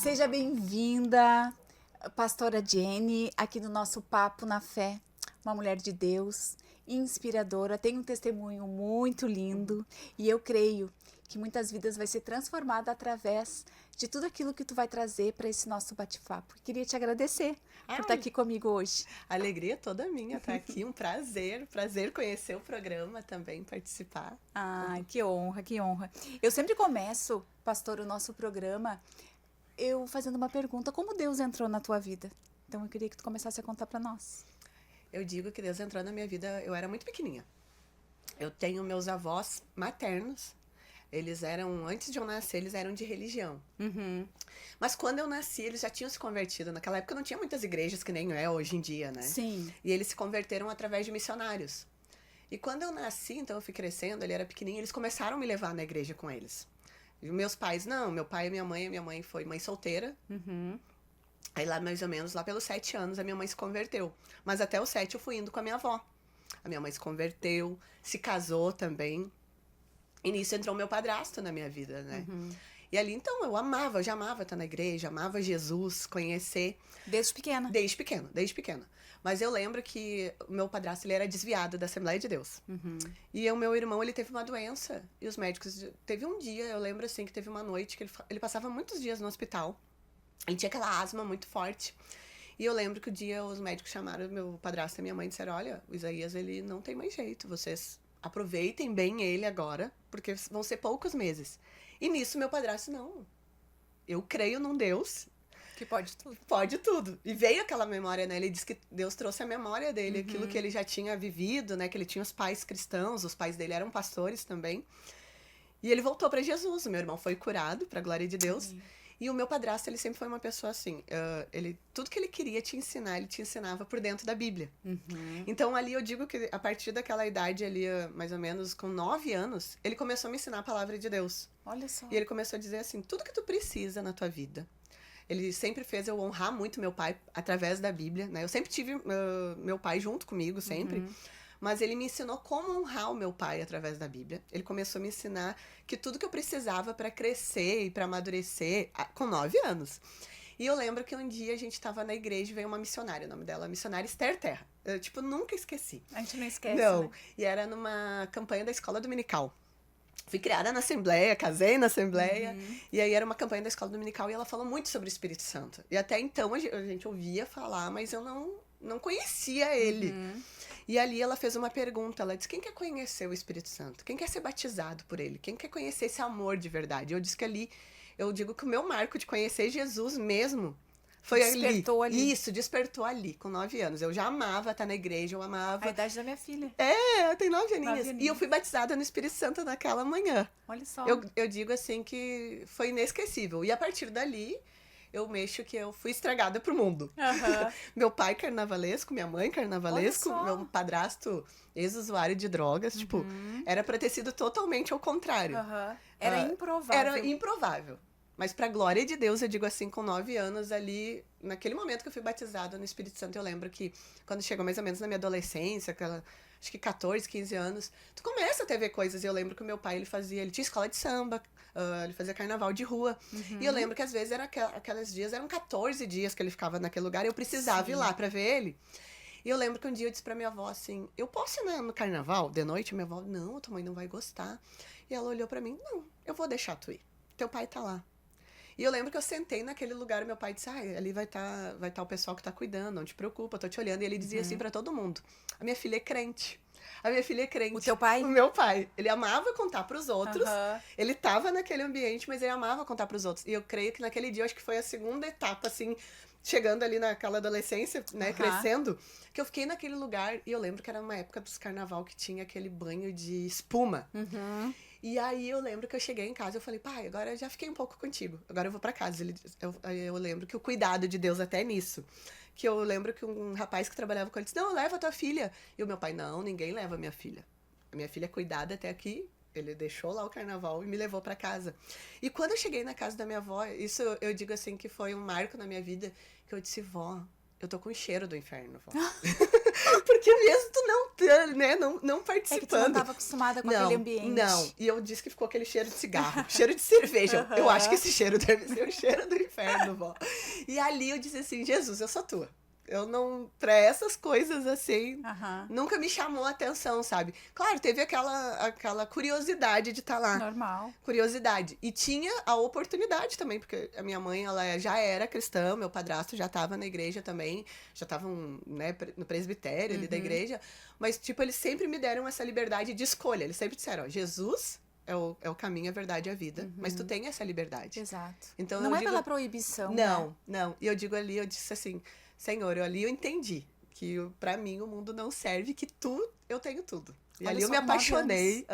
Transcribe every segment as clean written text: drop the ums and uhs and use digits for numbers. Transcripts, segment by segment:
Seja bem-vinda, pastora Jenny, aqui no nosso Papo na Fé, uma mulher de Deus, inspiradora, tem um testemunho muito lindo e eu creio que muitas vidas vai ser transformada através de tudo aquilo que tu vai trazer para esse nosso bate-papo. Queria te agradecer por estar aqui comigo hoje. A alegria toda minha estar aqui, um prazer conhecer o programa também, participar. Que honra, que honra. Eu sempre começo, pastor, o nosso programa eu fazendo uma pergunta, como Deus entrou na tua vida? Então eu queria que tu começasse a contar para nós. Eu digo que Deus entrou na minha vida, eu era muito pequenininha. Eu tenho meus avós maternos, eles eram, antes de eu nascer, eles eram de religião. Uhum. Mas quando eu nasci, eles já tinham se convertido. Naquela época não tinha muitas igrejas que nem é hoje em dia, né? Sim. E eles se converteram através de missionários. E quando eu nasci, então eu fui crescendo, ele era pequenininho, eles começaram a me levar na igreja com eles. E meus pais, não, meu pai e minha mãe foi mãe solteira. Uhum. Aí lá mais ou menos, lá pelos 7 anos, a minha mãe se converteu. Mas até os 7 eu fui indo com a minha avó. A minha mãe se converteu, se casou também. E nisso entrou meu padrasto na minha vida, né? Uhum. E ali então eu já amava estar na igreja, amava Jesus, conhecer. Desde pequena? Desde pequena. Mas eu lembro que o meu padrasto, ele era desviado da Assembleia de Deus. Uhum. E o meu irmão, ele teve uma doença. E os médicos... Teve um dia, eu lembro assim, que teve uma noite que ele passava muitos dias no hospital. Ele tinha aquela asma muito forte. E eu lembro que o dia os médicos chamaram meu padrasto e minha mãe e disseram, olha, o Isaías, ele não tem mais jeito. Vocês aproveitem bem ele agora, porque vão ser poucos meses. E nisso meu padrasto, não. Eu creio num Deus... Que pode tudo. Pode tudo. E veio aquela memória, né? Ele disse que Deus trouxe a memória dele, aquilo que ele já tinha vivido, né? Que ele tinha os pais cristãos, os pais dele eram pastores também. E ele voltou para Jesus. O meu irmão foi curado, para a glória de Deus. E o meu padrasto, ele sempre foi uma pessoa assim, tudo que ele queria te ensinar, ele te ensinava por dentro da Bíblia. Uhum. Então ali eu digo que a partir daquela idade ali, mais ou menos com 9 anos, ele começou a me ensinar a palavra de Deus. Olha só. E ele começou a dizer assim, tudo que tu precisa na tua vida. Ele sempre fez eu honrar muito meu pai através da Bíblia, né? Eu sempre tive meu pai junto comigo, sempre. Mas ele me ensinou como honrar o meu pai através da Bíblia. Ele começou a me ensinar que tudo que eu precisava para crescer e para amadurecer com 9 anos. E eu lembro que um dia a gente estava na igreja e veio uma missionária, o nome dela, a missionária Esther Terra. Eu, nunca esqueci. A gente não esquece, Não. né? E era numa campanha da escola dominical. Fui criada na Assembleia, casei na Assembleia. E aí era uma campanha da escola dominical e ela falou muito sobre o Espírito Santo. E até então a gente ouvia falar, mas eu não conhecia ele. E ali ela fez uma pergunta, ela disse, quem quer conhecer o Espírito Santo? Quem quer ser batizado por ele? Quem quer conhecer esse amor de verdade? Eu disse que ali, eu digo que o meu marco de conhecer Jesus mesmo foi Despertou ali. Isso, despertou ali, com 9 anos. Eu já amava estar na igreja, eu amava... A idade da minha filha. Eu tenho 9 aninhos. E eu fui batizada no Espírito Santo naquela manhã. Olha só. Eu digo assim que foi inesquecível. E a partir dali, eu mexo que eu fui estragada pro mundo. Meu pai carnavalesco, minha mãe carnavalesco, meu padrasto ex-usuário de drogas. Tipo, era pra ter sido totalmente ao contrário. Era improvável. Era improvável. Mas pra glória de Deus, eu digo assim, com 9 anos ali, naquele momento que eu fui batizada no Espírito Santo, eu lembro que quando chegou mais ou menos na minha adolescência, acho que 14, 15 anos, tu começa a ter ver coisas. E eu lembro que o meu pai, ele tinha escola de samba, ele fazia carnaval de rua. E eu lembro que às vezes aqueles dias, eram 14 dias que ele ficava naquele lugar e eu precisava ir lá pra ver ele. E eu lembro que um dia eu disse pra minha avó assim, eu posso ir no carnaval de noite? Minha avó, não, tua mãe não vai gostar. E ela olhou pra mim, não, eu vou deixar tu ir. Teu pai tá lá. E eu lembro que eu sentei naquele lugar e meu pai disse, ali vai tá o pessoal que tá cuidando, não te preocupa, eu tô te olhando. E ele dizia assim pra todo mundo, a minha filha é crente. A minha filha é crente. O teu pai? O meu pai. Ele amava contar pros outros. Ele tava naquele ambiente, mas ele amava contar pros outros. E eu creio que naquele dia, acho que foi a segunda etapa, assim, chegando ali naquela adolescência, né, crescendo, que eu fiquei naquele lugar. E eu lembro que era uma época dos carnaval que tinha aquele banho de espuma. E aí eu lembro que eu cheguei em casa e eu falei, pai, agora eu já fiquei um pouco contigo, agora eu vou pra casa. Eu lembro que o cuidado de Deus até nisso, que eu lembro que um rapaz que trabalhava com ele disse, não, leva a tua filha. E o meu pai, não, ninguém leva a minha filha. A minha filha é cuidada até aqui. Ele deixou lá o carnaval e me levou pra casa. E quando eu cheguei na casa da minha avó, isso eu digo assim que foi um marco na minha vida, que eu disse, vó, eu tô com o cheiro do inferno, vó. Porque mesmo tu não, né, não É que tu não participando. estava acostumada com Não, aquele ambiente. não. E eu disse que ficou aquele cheiro de cigarro, cheiro de cerveja. Eu acho que Aham. esse cheiro deve ser o cheiro do inferno, vó. E ali eu disse assim, Jesus, eu sou tua. Eu não, pra essas coisas assim, Aham. nunca me chamou a atenção, sabe? Claro, teve aquela curiosidade de estar lá. Normal. Curiosidade. E tinha a oportunidade também, porque a minha mãe, ela já era cristã, meu padrasto já estava na igreja também, já estavam, né, no presbitério ali da igreja, mas, tipo, eles sempre me deram essa liberdade de escolha. Eles sempre disseram, ó, Jesus é o caminho, a verdade e a vida, mas tu tem essa liberdade. Exato. Então, Não eu é digo, pela proibição, né? não. E eu digo ali, eu disse assim, Senhor, ali eu entendi que pra mim o mundo não serve, que eu tenho tudo. E Olha ali eu só, me com 9 apaixonei,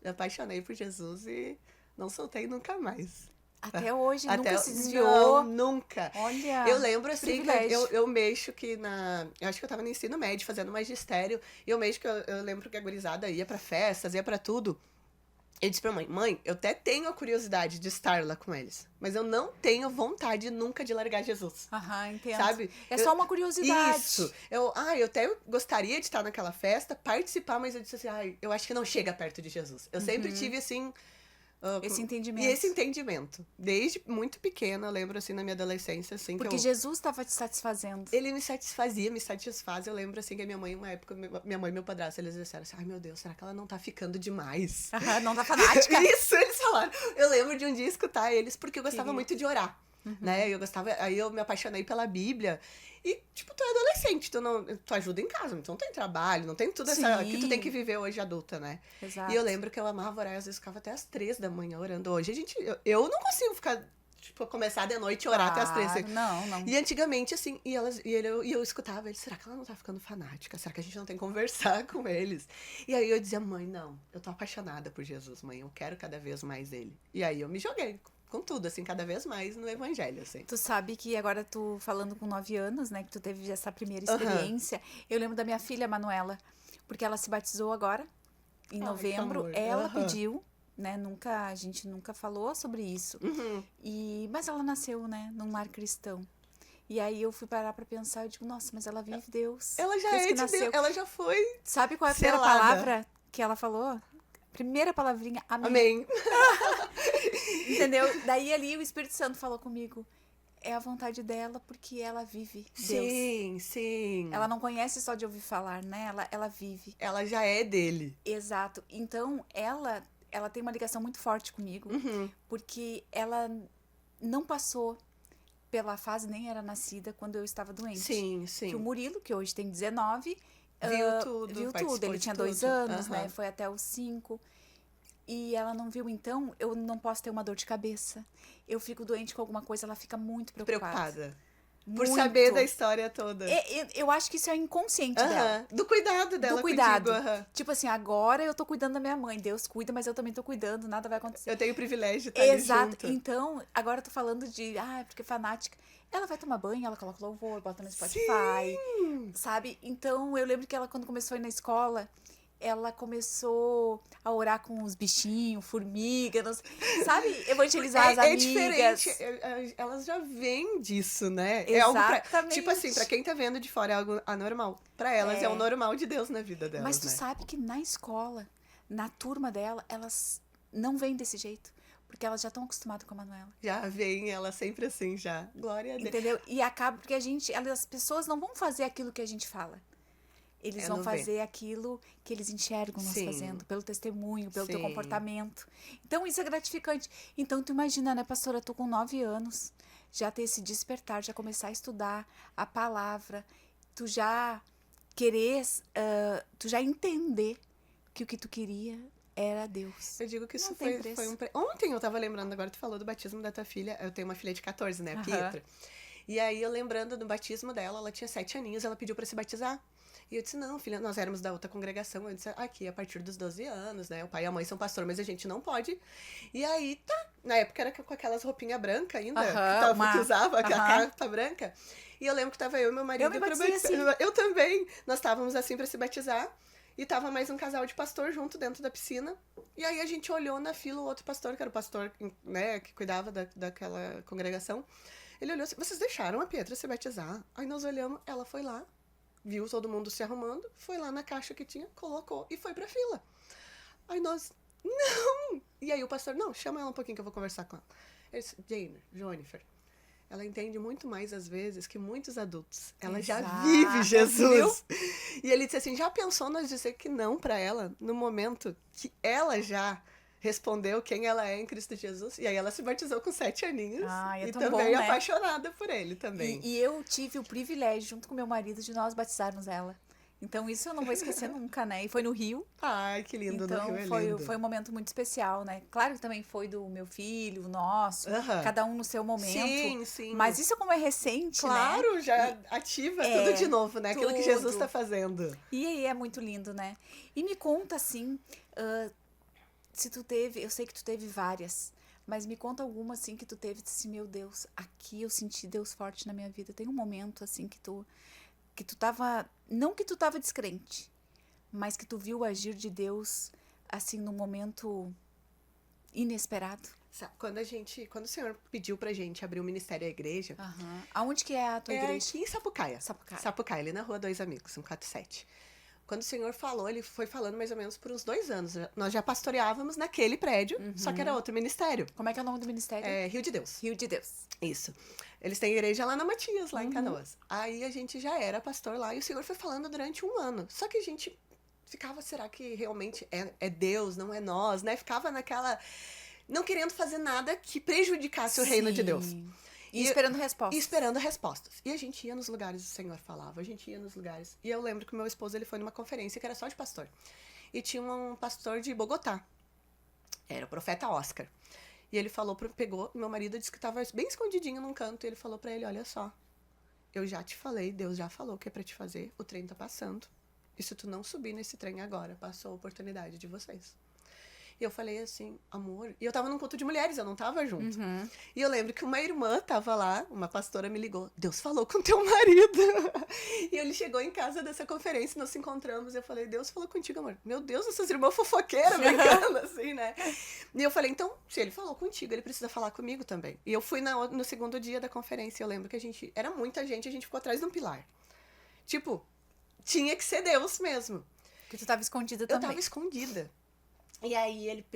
me apaixonei por Jesus e não soltei nunca mais. Até hoje, Até, nunca se desviou. não, nunca. Olha, Eu lembro que assim, que privilégio. eu mexo que eu acho que eu tava no ensino médio, fazendo magistério, e eu mexo que eu lembro que a gurizada ia pra festas, ia pra tudo. Eu disse pra mãe, eu até tenho a curiosidade de estar lá com eles, mas eu não tenho vontade nunca de largar Jesus. Aham, entendo. Sabe? É só uma curiosidade. Isso. Eu até gostaria de estar naquela festa, participar, mas eu disse assim, eu acho que não chega perto de Jesus. Eu sempre tive, assim... Esse e entendimento. esse entendimento. Desde muito pequena, eu lembro, assim, na minha adolescência, assim, Porque Jesus estava te satisfazendo. ele me satisfaz. Eu lembro, assim, que a minha mãe, uma época, minha mãe e meu padrasto, eles disseram assim, ai, meu Deus, será que ela não tá ficando demais? Aham, não tá fanática. Isso, eles falaram. Eu lembro de um dia escutar eles, porque eu gostava muito de orar, né? Aí eu me apaixonei pela Bíblia. E, tipo, tu é adolescente, tu ajuda em casa, então não tem trabalho, não tem tudo essa que tu tem que viver hoje adulta, né? Exato. E eu lembro que eu amava orar, às vezes ficava até às 3 da manhã orando. Hoje eu não consigo ficar, tipo, começar de noite e orar até às 3. Claro, não. E antigamente, assim, eu escutava eles, será que ela não tá ficando fanática? Será que a gente não tem que conversar com eles? E aí eu dizia, mãe, não, eu tô apaixonada por Jesus, mãe, eu quero cada vez mais ele. E aí eu me joguei com tudo, assim, cada vez mais no evangelho, assim. Tu sabe que agora tu falando com 9 anos, né, que tu teve essa primeira experiência, eu lembro da minha filha, Manuela, porque ela se batizou agora, em novembro, amor. ela pediu, né, a gente nunca falou sobre isso, mas ela nasceu, né, num lar cristão. E aí eu fui parar pra pensar, eu digo, nossa, mas ela vive Deus. Ela já desde é que de nasceu. Deus, ela já foi Sabe qual é a primeira selada. palavra que ela falou? Primeira palavrinha, amém. Amém. Entendeu? Daí ali o Espírito Santo falou comigo, é a vontade dela porque ela vive Deus. Sim. Ela não conhece só de ouvir falar, né? Ela vive. Ela já é dele. Exato. Então, ela tem uma ligação muito forte comigo, porque ela não passou pela fase, nem era nascida quando eu estava doente. Sim. Que o Murilo, que hoje tem 19, Viu tudo. viu tudo. participou Ele de tinha tudo. 2 anos, né? Foi até os 5. E ela não viu, então, eu não posso ter uma dor de cabeça. Eu fico doente com alguma coisa, ela fica muito preocupada. Por saber da história toda. Eu acho que isso é inconsciente dela. Do cuidado dela Do cuidado. contigo. Tipo assim, agora eu tô cuidando da minha mãe. Deus cuida, mas eu também tô cuidando, nada vai acontecer. Eu tenho o privilégio de estar ali junto. Então, agora eu tô falando de, porque fanática. Ela vai tomar banho, ela coloca louvor, bota no Spotify, sabe? Então, eu lembro que ela, quando começou a ir na escola, ela começou a orar com os bichinhos, formigas, sabe? Evangelizar as amigas. Diferente, elas já vêm disso, né? Exatamente. É algo tipo assim, pra quem tá vendo de fora é algo anormal. Pra elas é o normal de Deus na vida delas, Mas tu né? sabe que na escola, na turma dela, elas não vêm desse jeito. Porque elas já estão acostumadas com a Manuela. Já vem ela sempre assim, já. Glória a Deus. Entendeu? E acaba porque as pessoas não vão fazer aquilo que a gente fala. Eles vão fazer aquilo que eles enxergam nós fazendo, pelo testemunho, pelo teu comportamento. Então, isso é gratificante. Então, tu imagina, né, pastora, tu com 9 anos, já ter esse despertar, já começar a estudar a palavra, tu já tu já entender que o que tu queria era Deus. Eu digo que isso Não tem foi um... Ontem eu tava lembrando, agora tu falou do batismo da tua filha. Eu tenho uma filha de 14, né, a Pietra. E aí, eu lembrando do batismo dela, ela tinha 7 aninhos, ela pediu pra se batizar. E eu disse, não, filha, nós éramos da outra congregação. Eu disse, aqui, a partir dos 12 anos, né? O pai e a mãe são pastor, mas a gente não pode. E aí, tá. Na época era com aquelas roupinhas brancas ainda, que usava, aquela capa branca. E eu lembro que tava eu e meu marido assim. Eu também. Nós estávamos assim pra se batizar. E tava mais um casal de pastor junto dentro da piscina. E aí a gente olhou na fila o outro pastor, que era o pastor, né, que cuidava daquela congregação. Ele olhou assim, vocês deixaram a Pietra se batizar? Aí nós olhamos, ela foi lá. viu todo mundo se arrumando, foi lá na caixa que tinha, colocou e foi pra fila. Aí nós, não! E aí o pastor, não, chama ela um pouquinho que eu vou conversar com ela. Ele disse, Jennifer, ela entende muito mais às vezes que muitos adultos. Ela já vive Jesus. E ele disse assim, já pensou nós dizer que não pra ela no momento que ela já respondeu quem ela é em Cristo Jesus? E aí ela se batizou com 7 aninhos. É e tão também bom, né? apaixonada por ele também. E eu tive o privilégio, junto com meu marido, de nós batizarmos ela. Então isso eu não vou esquecer nunca, né? E foi no Rio. Ai, que lindo, Então no Rio é foi, lindo. foi um momento muito especial, né? Claro que também foi do meu filho, o nosso, Aham. cada um no seu momento. Sim, sim. Mas isso como é recente, Claro, né? já ativa tudo de novo, né? Aquilo que Jesus tudo. está fazendo. E aí é muito lindo, né? E me conta assim, se tu teve, eu sei que tu teve várias, mas me conta alguma assim que tu teve, assim, meu Deus, aqui eu senti Deus forte na minha vida. Tem um momento assim que tu tava, não que tu tava descrente, mas que tu viu o agir de Deus assim num momento inesperado. Quando o Senhor pediu pra gente abrir o ministério à igreja, Aonde que é a tua igreja? aqui em Sapucaia. Sapucaia, ali na rua Dois Amigos, 147. Quando o Senhor falou, ele foi falando mais ou menos por uns 2 anos. Nós já pastoreávamos naquele prédio, só que era outro ministério. Como é que é o nome do ministério? É Rio de Deus. Rio de Deus. Isso. Eles têm igreja lá na Matias, lá em Canoas. Aí a gente já era pastor lá e o Senhor foi falando durante 1 ano. Só que a gente ficava, será que realmente é Deus, não é nós, né? Ficava naquela... não querendo fazer nada que prejudicasse o reino de Deus. E esperando respostas. E esperando respostas. E a gente ia nos lugares, o Senhor falava, a gente ia nos lugares. E eu lembro que o meu esposo, ele foi numa conferência que era só de pastor. E tinha um pastor de Bogotá. Era o profeta Oscar. E ele falou, pegou, meu marido disse que estava bem escondidinho num canto, e ele falou pra ele, olha só, eu já te falei, Deus já falou o que é pra te fazer, o trem tá passando. E se tu não subir nesse trem agora, passou a oportunidade de vocês. E eu falei assim, amor... E eu tava num culto de mulheres, eu não tava junto. E eu lembro que uma irmã tava lá, uma pastora me ligou. Deus falou com teu marido. E ele chegou em casa dessa conferência, nós se encontramos. E eu falei, Deus falou contigo, amor. Meu Deus, essas irmãs fofoqueiras brincando, assim, né? E eu falei, então, se ele falou contigo, ele precisa falar comigo também. E eu fui no segundo dia da conferência. Eu lembro que era muita gente, a gente ficou atrás de um pilar. Tipo, tinha que ser Deus mesmo. Porque tu tava escondida também. Eu tava escondida. E aí ele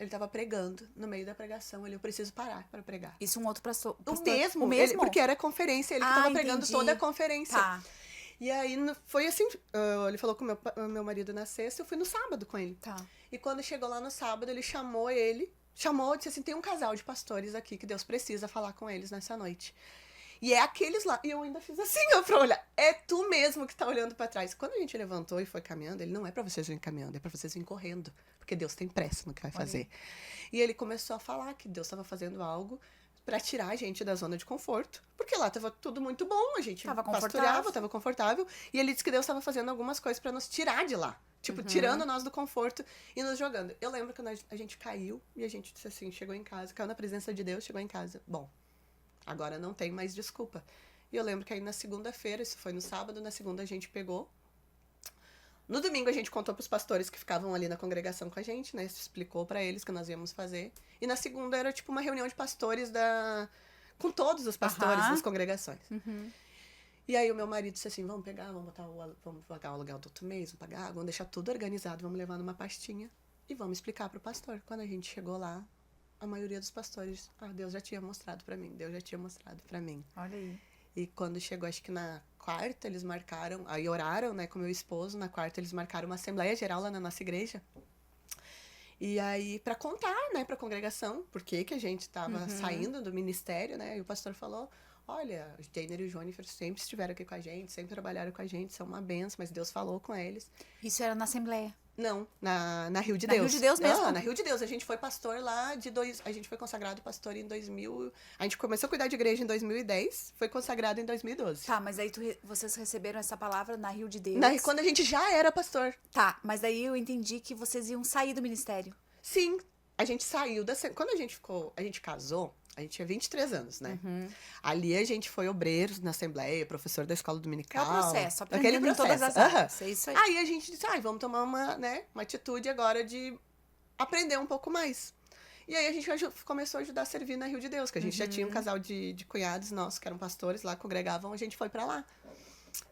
tava pregando, no meio da pregação, eu preciso parar para pregar. Isso um outro pastor? O mesmo? Porque era conferência, ele que tava pregando toda a conferência. Tá. E aí foi assim, ele falou com o meu marido na sexta, eu fui no sábado com ele. Tá. E quando chegou lá no sábado, ele chamou, disse assim, tem um casal de pastores aqui que Deus precisa falar com eles nessa noite. E é aqueles lá. E eu ainda fiz assim, ó, pra olhar. É tu mesmo que tá olhando pra trás. Quando a gente levantou e foi caminhando, ele não é pra vocês virem caminhando, é pra vocês virem correndo. Porque Deus tem pressa no que vai fazer. E ele começou a falar que Deus estava fazendo algo pra tirar a gente da zona de conforto. Porque lá tava tudo muito bom, a gente pastoreava, tava confortável. E ele disse que Deus estava fazendo algumas coisas pra nos tirar de lá. Tipo, tirando nós do conforto e nos jogando. Eu lembro que a gente caiu e a gente disse assim, chegou em casa, caiu na presença de Deus, chegou em casa. Bom, agora não tem mais desculpa. E eu lembro que aí na segunda-feira, isso foi no sábado, na segunda a gente pegou. No domingo a gente contou pros pastores que ficavam ali na congregação com a gente, né? Explicou pra eles que nós íamos fazer. E na segunda era tipo uma reunião de pastores com todos os pastores das congregações. E aí o meu marido disse assim, vamos pegar, vamos pagar o aluguel do outro mês, vamos pagar, vamos deixar tudo organizado, vamos levar numa pastinha e vamos explicar pro pastor. Quando a gente chegou lá, a maioria dos pastores, Deus já tinha mostrado pra mim, Deus já tinha mostrado pra mim. Olha aí. E quando chegou, acho que na quarta, eles marcaram, aí oraram, né, com meu esposo, na quarta eles marcaram uma assembleia geral lá na nossa igreja. E aí, pra contar, né, pra congregação, por que a gente tava saindo do ministério, né, e o pastor falou, olha, o Jenner e o Jonathan sempre estiveram aqui com a gente, sempre trabalharam com a gente, são uma benção, mas Deus falou com eles. Isso era na assembleia? Não, na Rio de Deus. Na Rio de Deus mesmo? Na Rio de Deus. A gente foi pastor lá a gente foi consagrado pastor em 2000. A gente começou a cuidar de igreja em 2010, foi consagrado em 2012. Tá, mas aí vocês receberam essa palavra na Rio de Deus. Quando a gente já era pastor. Tá, mas aí eu entendi que vocês iam sair do ministério. Sim, a gente saiu quando a gente casou, a gente tinha 23 anos, né? Ali a gente foi obreiros na assembleia, professor da escola dominical. É o processo, aprendendo em todas as áreas. É isso aí. Aí a gente disse, vamos tomar uma atitude agora de aprender um pouco mais. E aí a gente começou a ajudar a servir na Rio de Deus, que a gente já tinha um casal de cunhados nossos, que eram pastores lá, congregavam, a gente foi pra lá.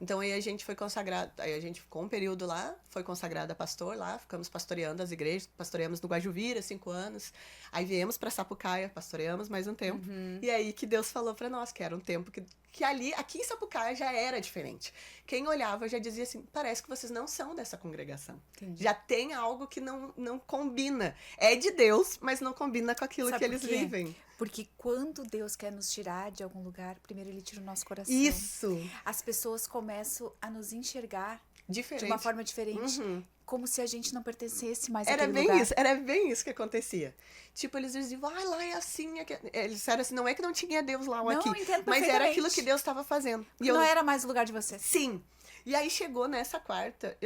Então aí a gente foi consagrado, aí a gente ficou um período lá, foi consagrada a pastor lá, ficamos pastoreando as igrejas, pastoreamos no Guajuvira 5 anos, aí viemos pra Sapucaia, pastoreamos mais um tempo, e aí que Deus falou pra nós, que era um tempo que ali, aqui em Sapucaia já era diferente. Quem olhava já dizia assim, parece que vocês não são dessa congregação. Entendi. Já tem algo que não combina. É de Deus, mas não combina com aquilo Sabe que por eles quê? vivem. Porque quando Deus quer nos tirar de algum lugar, primeiro ele tira o nosso coração. Isso! As pessoas começam a nos enxergar Diferente. de uma forma diferente. Uhum. Como se a gente não pertencesse mais Era àquele bem lugar. isso, era bem isso que acontecia. Tipo, eles diziam, lá é assim. Eles disseram assim, não é que não tinha Deus lá ou Não, aqui, eu entendo mas era perfeitamente. aquilo que Deus estava fazendo. E Não era mais o lugar de vocês. Sim. E aí chegou nessa quarta,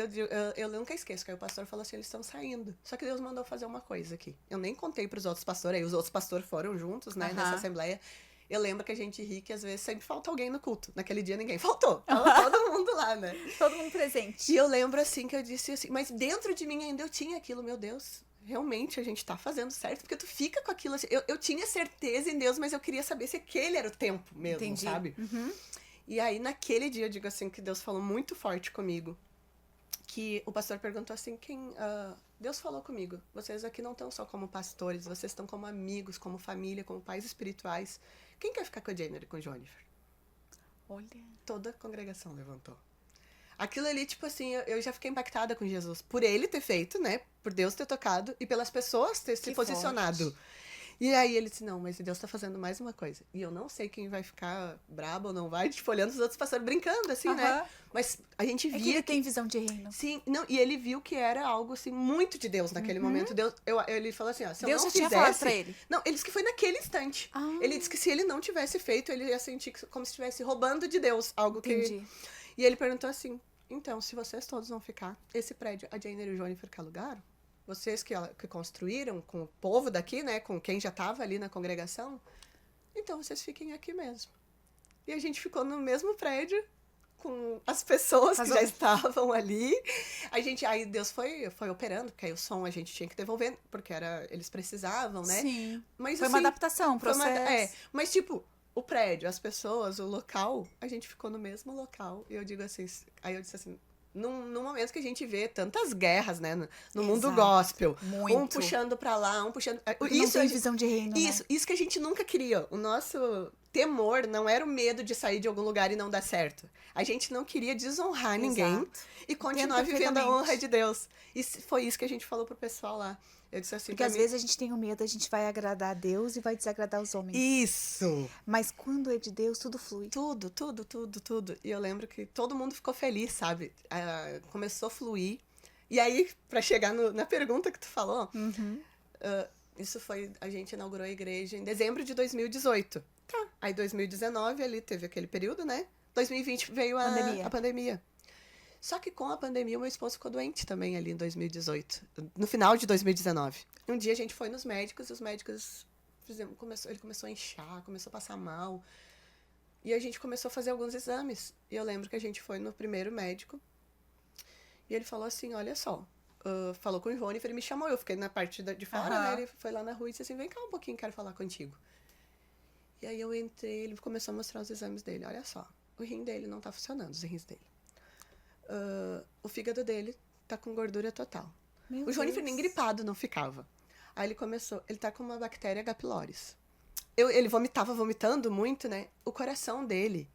eu nunca esqueço, que aí o pastor falou assim, eles estão saindo. Só que Deus mandou fazer uma coisa aqui. Eu nem contei pros outros pastores, aí os outros pastores foram juntos, né, nessa assembleia. Eu lembro que a gente ri que às vezes sempre falta alguém no culto. Naquele dia ninguém faltou. Tava todo mundo lá, né? Todo mundo presente. E eu lembro assim que eu disse assim, mas dentro de mim ainda eu tinha aquilo, meu Deus. Realmente a gente tá fazendo certo, porque tu fica com aquilo assim. Eu tinha certeza em Deus, mas eu queria saber se aquele era o tempo mesmo, Entendi. sabe? E aí, naquele dia, eu digo assim, que Deus falou muito forte comigo. Que o pastor perguntou assim, Deus falou comigo, vocês aqui não estão só como pastores, vocês estão como amigos, como família, como pais espirituais. Quem quer ficar com a Jenner e com o Jonifer? Olha. Toda a congregação levantou. Aquilo ali, tipo assim, eu já fiquei impactada com Jesus. Por ele ter feito, né? Por Deus ter tocado e pelas pessoas ter se posicionado. Forte. E aí ele disse, não, mas Deus tá fazendo mais uma coisa. E eu não sei quem vai ficar brabo ou não vai, tipo, olhando os outros pastores brincando, assim, né? Mas a gente É que via ele tem visão de reino. Sim, não, e ele viu que era algo, assim, muito de Deus naquele momento. Ele falou assim, ó, se eu Deus não já tinha fizesse... falado pra ele. Não, ele disse que foi naquele instante. Ele disse que se ele não tivesse feito, ele ia sentir como se estivesse roubando de Deus, algo Entendi. E ele perguntou assim, então, se vocês todos vão ficar, esse prédio, a Jane e o Jonifer que alugaram, vocês que construíram com o povo daqui, né, com quem já estava ali na congregação, então vocês fiquem aqui mesmo. E a gente ficou no mesmo prédio, com as pessoas que já estavam ali. Aí Deus foi operando, porque aí o som a gente tinha que devolver, porque eles precisavam, né? Sim. Mas, Foi assim, uma adaptação, um processo. Mas tipo, o prédio, as pessoas, o local, a gente ficou no mesmo local. E eu digo assim, aí eu disse assim, num momento que a gente vê tantas guerras, né, no mundo gospel, Muito. um puxando pra lá, um puxando... Não tem visão de reino, Isso que a gente nunca queria. O nosso temor não era o medo de sair de algum lugar e não dar certo. A gente não queria desonrar ninguém e continuar vivendo a honra de Deus. E foi isso que a gente falou pro pessoal lá. Eu disse assim, porque às vezes a gente tem o medo, a gente vai agradar a Deus e vai desagradar os homens. Isso! Mas quando é de Deus, tudo flui. Tudo. E eu lembro que todo mundo ficou feliz, sabe? Começou a fluir. E aí, pra chegar na pergunta que tu falou, isso foi... A gente inaugurou a igreja em dezembro de 2018. Tá. Aí 2019 ali teve aquele período, né? 2020 veio a pandemia. Só que com a pandemia, o meu esposo ficou doente também ali em 2018. No final de 2019. Um dia a gente foi nos médicos e os médicos... Ele começou a inchar, começou a passar mal. E a gente começou a fazer alguns exames. E eu lembro que a gente foi no primeiro médico. E ele falou assim, olha só. Falou com o Ivone, ele me chamou. Eu fiquei na parte de fora, né? Ele foi lá na rua e disse assim, vem cá um pouquinho, quero falar contigo. E aí eu entrei, ele começou a mostrar os exames dele. Olha só, o rim dele não tá funcionando, os rins dele. O fígado dele tá com gordura total. O Jonifer nem gripado não ficava. Aí ele tá com uma bactéria H. pylori. Ele tava vomitando muito, né? O coração dele,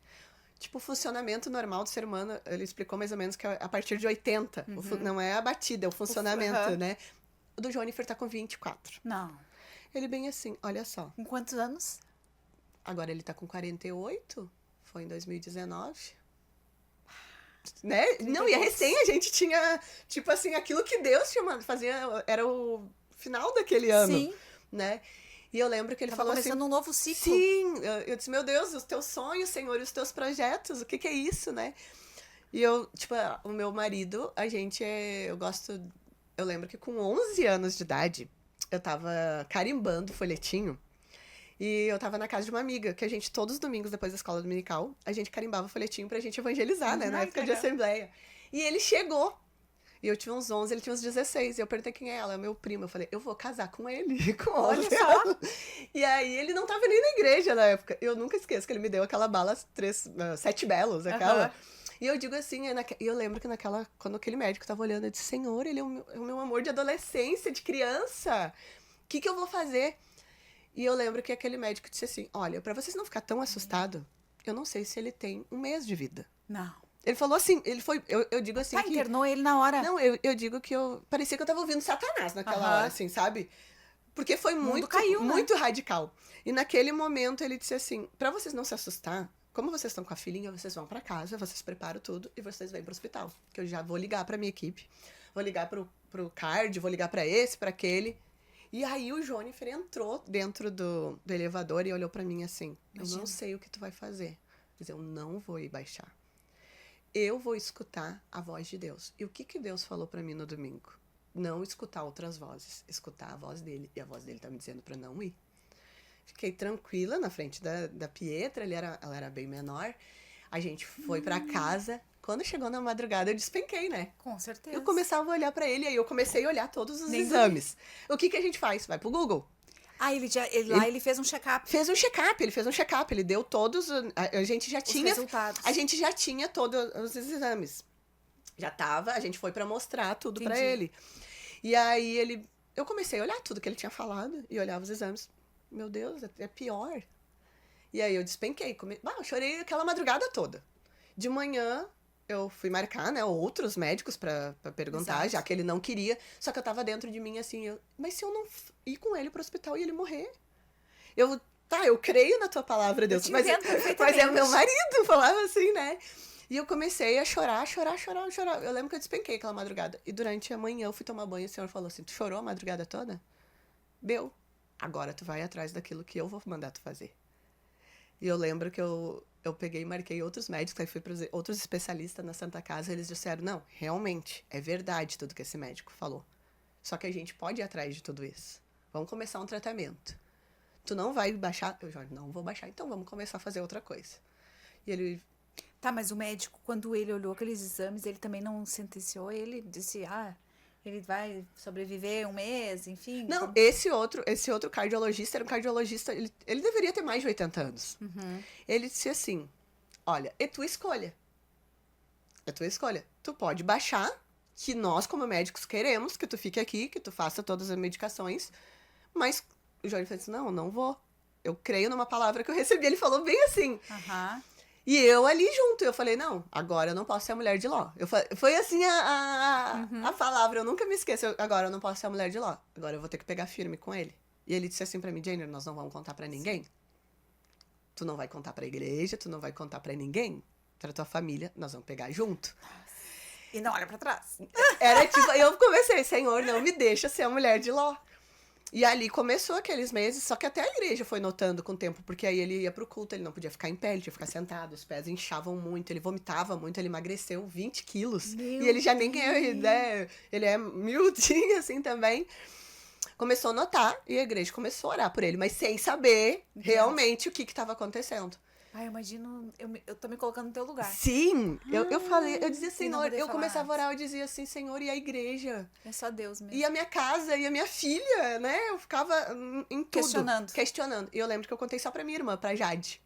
tipo, o funcionamento normal do ser humano, ele explicou mais ou menos que é a partir de 80. Não é a batida, é o funcionamento, né? O do Jonifer tá com 24. Não. Ele bem assim, olha só. Com quantos anos? Agora ele tá com 48, foi em 2019. Né? Não, e é recém a gente tinha, tipo assim, aquilo que Deus fazia, era o final daquele ano. Sim. Né? E eu lembro que ele falou assim... começando um novo ciclo. Sim, eu disse, meu Deus, os teus sonhos, Senhor, e os teus projetos, o que é isso, né? E eu, tipo, o meu marido, eu lembro que com 11 anos de idade, eu tava carimbando folhetinho. E eu tava na casa de uma amiga, que a gente, todos os domingos, depois da escola dominical, a gente carimbava folhetinho pra gente evangelizar, né? Na época de assembleia. E ele chegou. E eu tinha uns 11, ele tinha uns 16. E eu perguntei quem é ela, é meu primo. Eu falei, eu vou casar com ele, com 11 Olha só. anos. E aí ele não tava nem na igreja na época. Eu nunca esqueço que ele me deu aquela bala 7 belos, aquela. E eu digo assim, e eu lembro que quando aquele médico tava olhando, eu disse, Senhor, ele é o meu amor de adolescência, de criança. O que eu vou fazer? E eu lembro que aquele médico disse assim, olha, pra vocês não ficar tão assustado, eu não sei se ele tem 1 mês de vida. Não. Ele falou assim, eu digo assim Tá, que... internou ele na hora. Não, eu digo que parecia que eu tava ouvindo Satanás naquela hora, assim, sabe? Porque foi mundo muito, caiu, né? muito radical. E naquele momento ele disse assim, pra vocês não se assustar, como vocês estão com a filhinha, vocês vão pra casa, vocês preparam tudo e vocês vêm pro hospital. Que eu já vou ligar pra minha equipe, vou ligar pro card, vou ligar pra esse, pra aquele. E aí o Jonifer entrou dentro do elevador e olhou pra mim assim, eu não sei o que tu vai fazer, mas eu não vou ir baixar. Eu vou escutar a voz de Deus. E o que Deus falou pra mim no domingo? Não escutar outras vozes, escutar a voz dele. E a voz dele tá me dizendo pra não ir. Fiquei tranquila na frente da Pietra, ela era bem menor. A gente foi pra casa. Quando chegou na madrugada, eu despenquei, né? Com certeza. Eu começava a olhar pra ele, aí eu comecei a olhar todos os exames. O que a gente faz? Vai pro Google. Ah, ele fez um check-up. Ele fez um check-up, ele deu todos, a gente já tinha... resultados. A gente já tinha todos os exames. Já tava, a gente foi pra mostrar tudo pra ele. E aí eu comecei a olhar tudo que ele tinha falado e olhava os exames. Meu Deus, é pior. E aí eu despenquei. Eu chorei aquela madrugada toda. De manhã, eu fui marcar, né, outros médicos pra perguntar, Exato. já que ele não queria. Só que eu tava dentro de mim assim, mas se eu não ir com ele pro hospital e ele morrer? Eu creio na tua palavra, Deus. Mas é o meu marido, falava assim, né? E eu comecei a chorar. Eu lembro que eu despenquei aquela madrugada. E durante a manhã eu fui tomar banho e o Senhor falou assim, tu chorou a madrugada toda? Deu. Agora tu vai atrás daquilo que eu vou mandar tu fazer. E eu lembro que eu peguei e marquei outros médicos, aí fui para outros especialistas na Santa Casa, eles disseram, não, realmente, é verdade tudo que esse médico falou. Só que a gente pode ir atrás de tudo isso. Vamos começar um tratamento. Tu não vai baixar? Eu já não vou baixar, então vamos começar a fazer outra coisa. E ele... Tá, mas o médico, quando ele olhou aqueles exames, ele também não sentenciou, ele disse, ele vai sobreviver 1 mês, enfim. Não, esse outro cardiologista era um cardiologista, ele deveria ter mais de 80 anos. Uhum. Ele disse assim, olha, é tua escolha. É tua escolha. Tu pode baixar, que nós como médicos queremos que tu fique aqui, que tu faça todas as medicações, mas o Jorge falou assim, não vou. Eu creio numa palavra que eu recebi, ele falou bem assim. Uhum. E eu ali junto, eu falei, não, agora eu não posso ser a mulher de Ló. Foi assim a palavra, eu nunca me esqueço. Agora eu não posso ser a mulher de Ló. Agora eu vou ter que pegar firme com ele. E ele disse assim pra mim, Jane, nós não vamos contar pra ninguém. Tu não vai contar pra igreja, tu não vai contar pra ninguém. Pra tua família, nós vamos pegar junto. E não olha pra trás. Era tipo, eu comecei, Senhor, não me deixa ser a mulher de Ló. E ali começou aqueles meses, só que até a igreja foi notando com o tempo, porque aí ele ia pro culto, ele não podia ficar em pé, ele tinha que ficar sentado, os pés inchavam muito, ele vomitava muito, ele emagreceu 20 quilos. E ele já nem ganhou, né? Ele é miudinho assim também. Começou a notar e a igreja começou a orar por ele, mas sem saber realmente o que estava acontecendo. Eu imagino, eu tô me colocando no teu lugar. Sim, eu falei, eu dizia, Senhor, eu falar começava a orar, eu dizia assim, Senhor, e a igreja? É só Deus mesmo. E a minha casa, e a minha filha, né? Eu ficava em tudo. Questionando. E eu lembro que eu contei só pra minha irmã, pra Jade.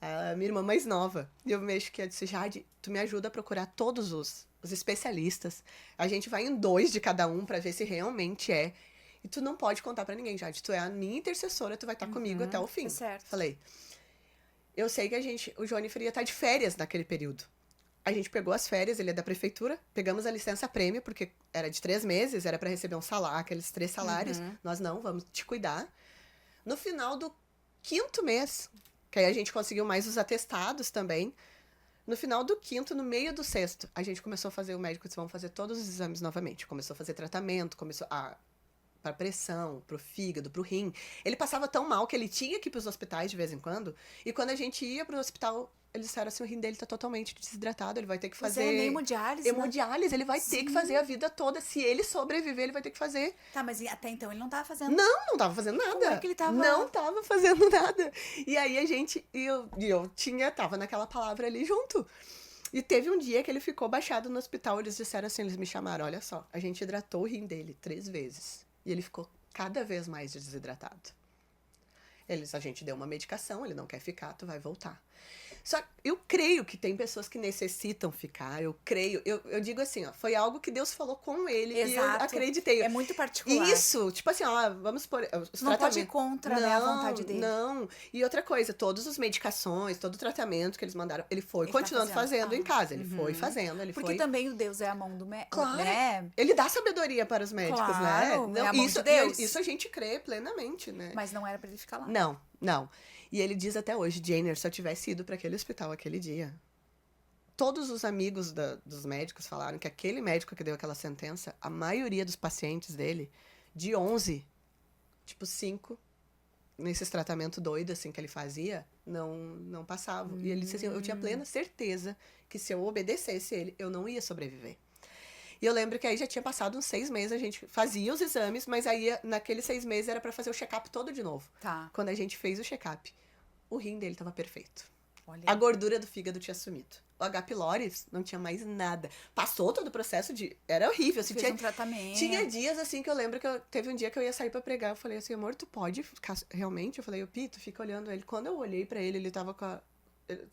A minha irmã mais nova. E eu mexo que eu disse, Jade, tu me ajuda a procurar todos os especialistas. A gente vai em 2 de cada um pra ver se realmente é. E tu não pode contar pra ninguém, Jade. Tu é a minha intercessora, tu vai estar comigo até o fim. Tá certo. Falei. Eu sei que o Jonifer ia estar de férias naquele período. A gente pegou as férias, ele é da prefeitura, pegamos a licença-prêmio, porque era de 3 meses, era para receber um salário, aqueles 3 salários. Nós não, vamos te cuidar. No final do 5º mês, que aí a gente conseguiu mais os atestados também. No final do 5º, no meio do 6º, a gente começou a fazer, o médico disse, vamos fazer todos os exames novamente. Começou a fazer tratamento, começou para pressão, pro fígado, pro rim. Ele passava tão mal que ele tinha que ir pros hospitais de vez em quando. E quando a gente ia pro hospital, eles disseram assim, o rim dele tá totalmente desidratado, ele vai ter que fazer... hemodiálise, hemodiálise, ele vai ter que fazer a vida toda. Se ele sobreviver, ele vai ter que fazer. Tá, mas até então ele não tava fazendo... Não tava fazendo nada. Como é que ele tava... Não tava fazendo nada. E aí a gente... tava naquela palavra ali junto. E teve um dia que ele ficou baixado no hospital, eles disseram assim, eles me chamaram, olha só, a gente hidratou o rim dele 3 vezes. E ele ficou cada vez mais desidratado. A gente deu uma medicação, ele não quer ficar, tu vai voltar. Só eu creio que tem pessoas que necessitam ficar, eu creio. Eu digo assim, ó, foi algo que Deus falou com ele e eu Exato. acreditei. É muito particular. Isso, tipo assim, ó, vamos por os Não pode ir tratamentos. contra, né, a vontade dele. Não. E outra coisa, todas as medicações, todo o tratamento que eles mandaram, ele foi Ele tá continuando fazendo em Ah, casa. Ele foi fazendo, ele Porque foi. também o Deus é a mão do médico, Claro. né? Ele dá sabedoria para os médicos, Claro, né? é a mão isso, de Deus. Isso a gente crê plenamente, né? Mas não era pra ele ficar lá. Não. E ele diz até hoje, Jenner, se eu tivesse ido para aquele hospital aquele dia, todos os amigos dos médicos falaram que aquele médico que deu aquela sentença, a maioria dos pacientes dele, de 11, tipo 5, nesses tratamentos doidos assim que ele fazia, não passavam. E ele disse assim, eu tinha plena certeza que se eu obedecesse ele, eu não ia sobreviver. E eu lembro que aí já tinha passado uns 6 meses, a gente fazia os exames, mas aí naqueles 6 meses era para fazer o check-up todo de novo. Tá. Quando a gente fez o check-up, o rim dele tava perfeito. Olha. A gordura do fígado tinha sumido. O H. pylori não tinha mais nada. Passou todo o processo de... Era horrível. Assim, Fez um tratamento. Tinha dias, assim, que eu lembro que teve um dia que eu ia sair pra pregar. Eu falei assim, amor, tu pode ficar... Realmente? Eu falei, Pito, fica olhando ele. Quando eu olhei pra ele, ele tava com a...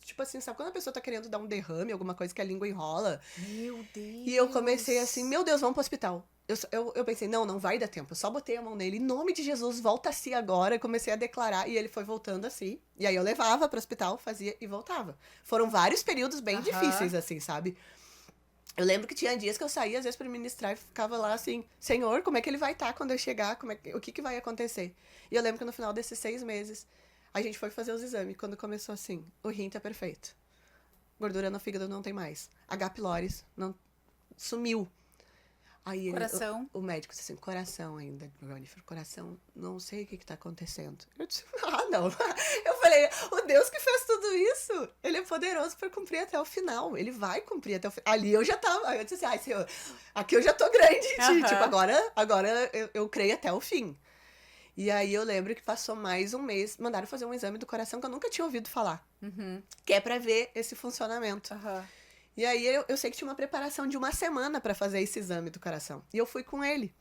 Tipo assim, sabe quando a pessoa tá querendo dar um derrame, alguma coisa que a língua enrola? Meu Deus. E eu comecei assim, meu Deus, vamos pro hospital. Eu pensei, não vai dar tempo. Eu só botei a mão nele, em nome de Jesus, volta a si agora. E comecei a declarar, e ele foi voltando assim. E aí eu levava pro hospital, fazia e voltava. Foram vários períodos bem difíceis, assim, sabe? Eu lembro que tinha dias que eu saía, às vezes, pra ministrar e ficava lá assim, Senhor, como é que ele vai estar quando eu chegar? O que vai acontecer? E eu lembro que no final desses 6 meses, a gente foi fazer os exames. Quando começou assim, o rim tá perfeito. Gordura no fígado não tem mais. H. pylori não sumiu. Aí Coração. O médico disse assim, coração ainda, Jennifer, coração, não sei o que tá acontecendo. Eu disse, não. Eu falei, o Deus que fez tudo isso, ele é poderoso para cumprir até o final. Ele vai cumprir até o final. Ali eu já tava, eu disse assim, ai, Senhor, aqui eu já tô grande em ti. Tipo, agora eu creio até o fim. E aí eu lembro que passou mais um mês, mandaram fazer um exame do coração que eu nunca tinha ouvido falar. Que é pra ver esse funcionamento. E aí eu sei que tinha uma preparação de 1 semana pra fazer esse exame do coração. E eu fui com ele.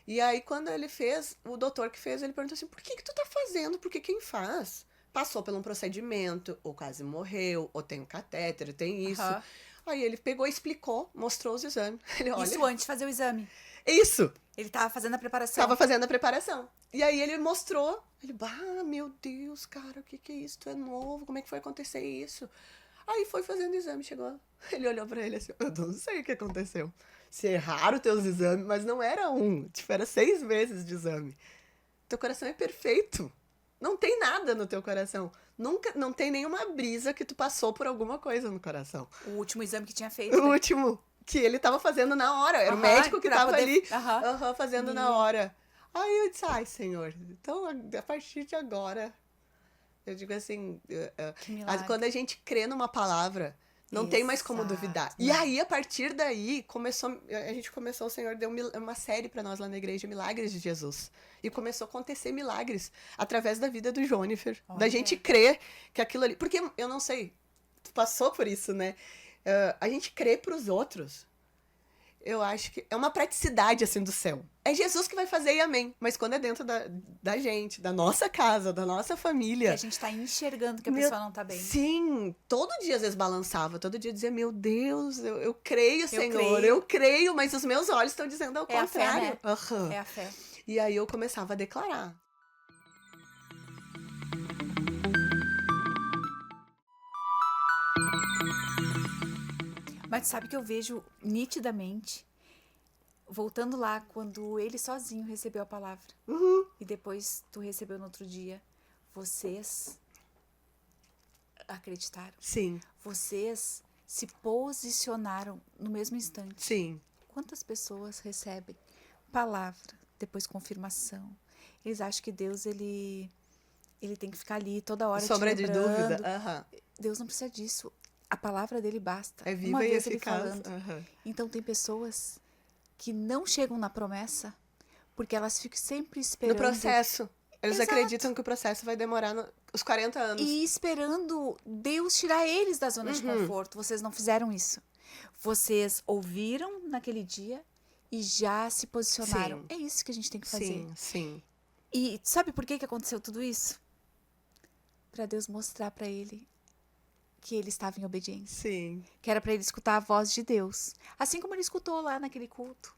E aí quando ele fez, o doutor que fez, ele perguntou assim, por que tu tá fazendo? Porque quem faz passou por um procedimento, ou quase morreu, ou tem um catéter, tem isso. Aí ele pegou e explicou, mostrou os exames. Ele, olha, isso antes de fazer o exame. Isso! Ele tava fazendo a preparação. Tava fazendo a preparação. E aí ele mostrou. Ele, meu Deus, cara, o que é isso? Tu é novo, como é que foi acontecer isso? Aí foi fazendo o exame, chegou. Ele olhou pra ele assim, eu não sei o que aconteceu. Se erraram teus exames, mas não era um. Tipo, era 6 meses de exame. Teu coração é perfeito. Não tem nada no teu coração. Nunca, não tem nenhuma brisa que tu passou por alguma coisa no coração. O último exame que tinha feito. O último. Que ele tava fazendo na hora. Era o médico que tava ali fazendo na hora. Aí eu disse, ai, Senhor, então a partir de agora, eu digo assim, quando a gente crê numa palavra, não tem mais como duvidar. E aí, a partir daí, o Senhor deu uma série pra nós lá na igreja, Milagres de Jesus. E começou a acontecer milagres através da vida do Jennifer. Da gente crer que aquilo ali... Porque, eu não sei, tu passou por isso, né? A gente crê pros outros. Eu acho que é uma praticidade, assim, do céu. É Jesus que vai fazer e amém. Mas quando é dentro da gente, da nossa casa, da nossa família... Que a gente tá enxergando que a pessoa não tá bem. Sim, todo dia às vezes balançava. Todo dia dizia, meu Deus, eu creio, Senhor. Eu creio, mas os meus olhos estão dizendo ao contrário. A fé, né? É a fé. E aí eu começava a declarar. Mas sabe que eu vejo nitidamente, voltando lá, quando ele sozinho recebeu a palavra. E depois tu recebeu no outro dia. Vocês acreditaram. Sim. Vocês se posicionaram no mesmo instante. Sim. Quantas pessoas recebem palavra, depois confirmação? Eles acham que Deus, ele tem que ficar ali toda hora sombra te lembrando. De dúvida. Deus não precisa disso. A palavra dele basta. É viva uma e vez eficaz. ele falando. Então tem pessoas que não chegam na promessa porque elas ficam sempre esperando. No processo. Eles acreditam que o processo vai demorar os 40 anos. E esperando Deus tirar eles da zona de conforto. Vocês não fizeram isso. Vocês ouviram naquele dia e já se posicionaram. Sim. É isso que a gente tem que fazer. Sim. E sabe por que aconteceu tudo isso? Para Deus mostrar para ele que ele estava em obediência. Sim. Que era para ele escutar a voz de Deus. Assim como ele escutou lá naquele culto.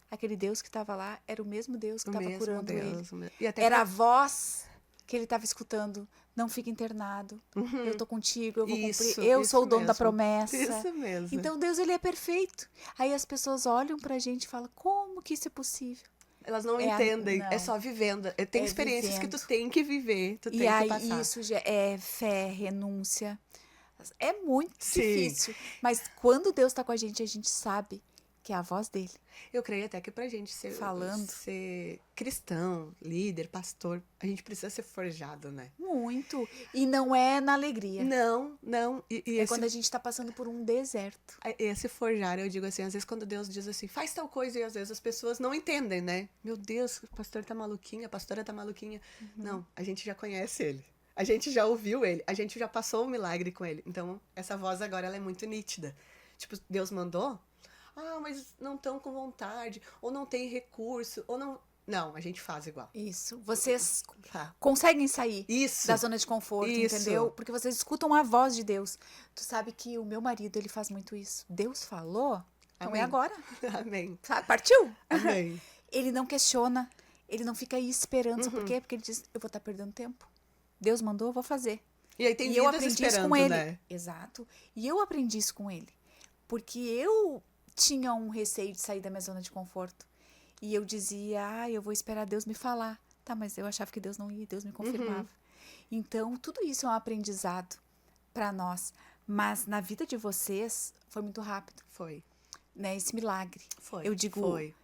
Aquele Deus que estava lá era o mesmo Deus que O estava mesmo curando ele. Deus. E até Era a voz que ele estava escutando. Não fica internado. Eu tô contigo, eu vou cumprir. Eu sou o dono da promessa. Isso mesmo. Então Deus, ele é perfeito. Aí as pessoas olham pra gente e falam, como que isso é possível? Elas não É entendem, não. é só vivendo. Tem É experiências que tu vivendo. tem que viver, tu tem E que aí passar. isso já é fé, renúncia. É muito Sim. difícil. Mas quando Deus tá com a gente sabe que é a voz dele. Eu creio até que pra gente Falando. ser cristão, líder, pastor, a gente precisa ser forjado, né? Muito. E não é na alegria. Não. E É quando a gente tá passando por um deserto. esse forjar, eu digo assim, às vezes quando Deus diz assim, faz tal coisa, e às vezes as pessoas não entendem, né? Meu Deus, o pastor tá maluquinha, a pastora tá maluquinha. Não, a gente já conhece ele. A gente já ouviu ele, a gente já passou o milagre com ele. Então, essa voz agora, ela é muito nítida. Tipo, Deus mandou, mas não estão com vontade, ou não tem recurso, ou não... Não, a gente faz igual. Isso. Vocês Tá. conseguem sair Isso. da zona de conforto, Isso. entendeu? Porque vocês escutam a voz de Deus. Tu sabe que o meu marido, ele faz muito isso. Deus falou, então Amém. é agora. Amém. Sabe? Partiu? Amém. Ele não questiona, ele não fica aí esperando. Sabe por quê? Porque ele diz, eu vou estar perdendo tempo. Deus mandou, eu vou fazer. E aí tem E eu vidas aprendi esperando, isso com ele. né? Exato. E eu aprendi isso com ele. Porque eu tinha um receio de sair da minha zona de conforto. E eu dizia, eu vou esperar Deus me falar. Tá, mas eu achava que Deus não ia, Deus me confirmava. Então, tudo isso é um aprendizado para nós. Mas na vida de vocês, foi muito rápido, Foi. né? Esse milagre. Foi. Eu digo, Foi.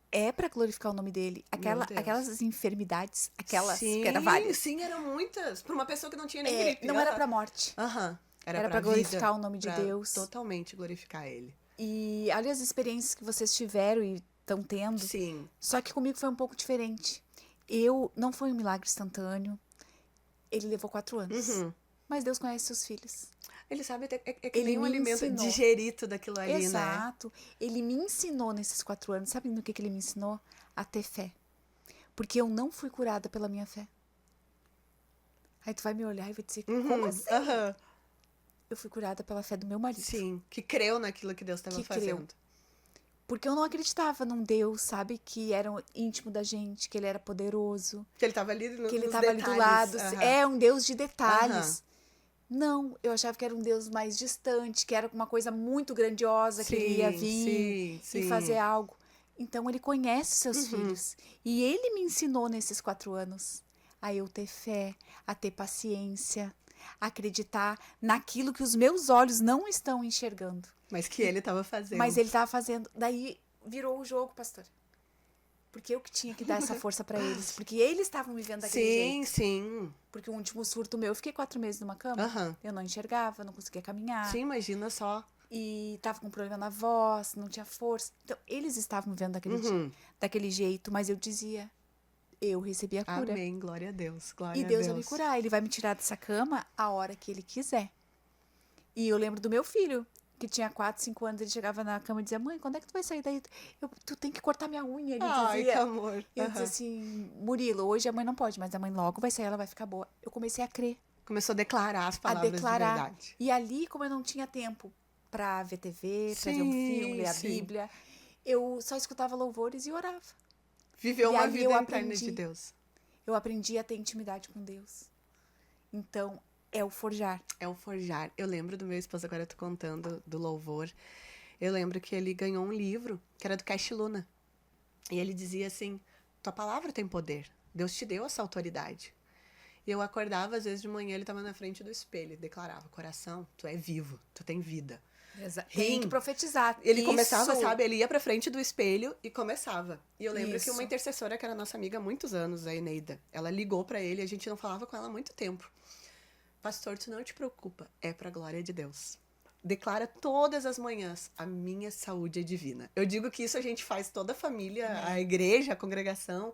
é para glorificar o nome dele. Deus. Aquelas enfermidades, aquelas Sim, que eram várias. Sim, eram muitas. Para uma pessoa que não tinha nem É, gripe. não era para morte. Aham. Era para glorificar o nome de Deus. Totalmente glorificar ele. E olha as experiências que vocês tiveram e estão tendo. Sim. Só que comigo foi um pouco diferente. Não foi um milagre instantâneo. Ele levou 4 anos. Mas Deus conhece seus filhos. Ele sabe, que Ele nem um me alimento, ensinou. digerir tudo aquilo ali, né? Exato. Ele me ensinou nesses 4 anos. Sabe no que ele me ensinou? A ter fé. Porque eu não fui curada pela minha fé. Aí tu vai me olhar e vai dizer, como assim? Aham. Eu fui curada pela fé do meu marido. Sim, que creu naquilo que Deus estava Que fazendo. creu. Porque eu não acreditava num Deus, sabe? Que era íntimo da gente, que ele era poderoso. Que ele estava ali Que ele nos estava ali do detalhes. lado. Aham. É um Deus de detalhes. Não, eu achava que era um Deus mais distante, que era uma coisa muito grandiosa, que ele ia vir sim. e fazer algo. Então, ele conhece seus filhos. E ele me ensinou nesses 4 anos a eu ter fé, a ter paciência, a acreditar naquilo que os meus olhos não estão enxergando. Mas que ele estava fazendo. Mas ele estava fazendo. Daí virou o jogo, pastor. Porque eu que tinha que dar essa força para eles. Porque eles estavam me vendo daquele jeito. Sim. Porque o último surto meu, eu fiquei 4 meses numa cama. Aham. Eu não enxergava, não conseguia caminhar. Sim, imagina só. E tava com problema na voz, não tinha força. Então, eles estavam me vendo daquele jeito. Mas eu dizia, eu recebi a cura. Amém, glória a Deus. Glória E a Deus vai me curar. Ele vai me tirar dessa cama a hora que ele quiser. E eu lembro do meu filho, que tinha 4, 5 anos. Ele chegava na cama e dizia, mãe, quando é que tu vai sair daí? Tu tem que cortar minha unha. Ele Ai, dizia. que amor. Eu dizia assim, Murilo, hoje a mãe não pode, mas a mãe logo vai sair, ela vai ficar boa. Eu comecei a crer, Começou a declarar as a palavras declarar. de verdade. E ali, como eu não tinha tempo pra ver TV, pra ver um filme, ler a Bíblia, eu só escutava louvores e orava. Viveu E uma aí vida eu interna aprendi. de Deus. Eu aprendi a ter intimidade com Deus. Então, é o forjar. É o forjar. Eu lembro do meu esposo, agora eu tô contando do louvor. Eu lembro que ele ganhou um livro, que era do Cash Luna. E ele dizia assim, tua palavra tem poder. Deus te deu essa autoridade. E eu acordava, às vezes de manhã, ele estava na frente do espelho e declarava, coração, tu é vivo, tu tem vida. Tem que profetizar. Ele Isso. começava, sabe, ele ia pra frente do espelho e começava. E eu lembro que Isso. uma intercessora, que era nossa amiga há muitos anos, a Eneida, ela ligou pra ele e a gente não falava com ela há muito tempo. Pastor, tu não te preocupa, é pra glória de Deus. Declara todas as manhãs, a minha saúde é divina. Eu digo que isso a gente faz toda a família, a igreja, a congregação,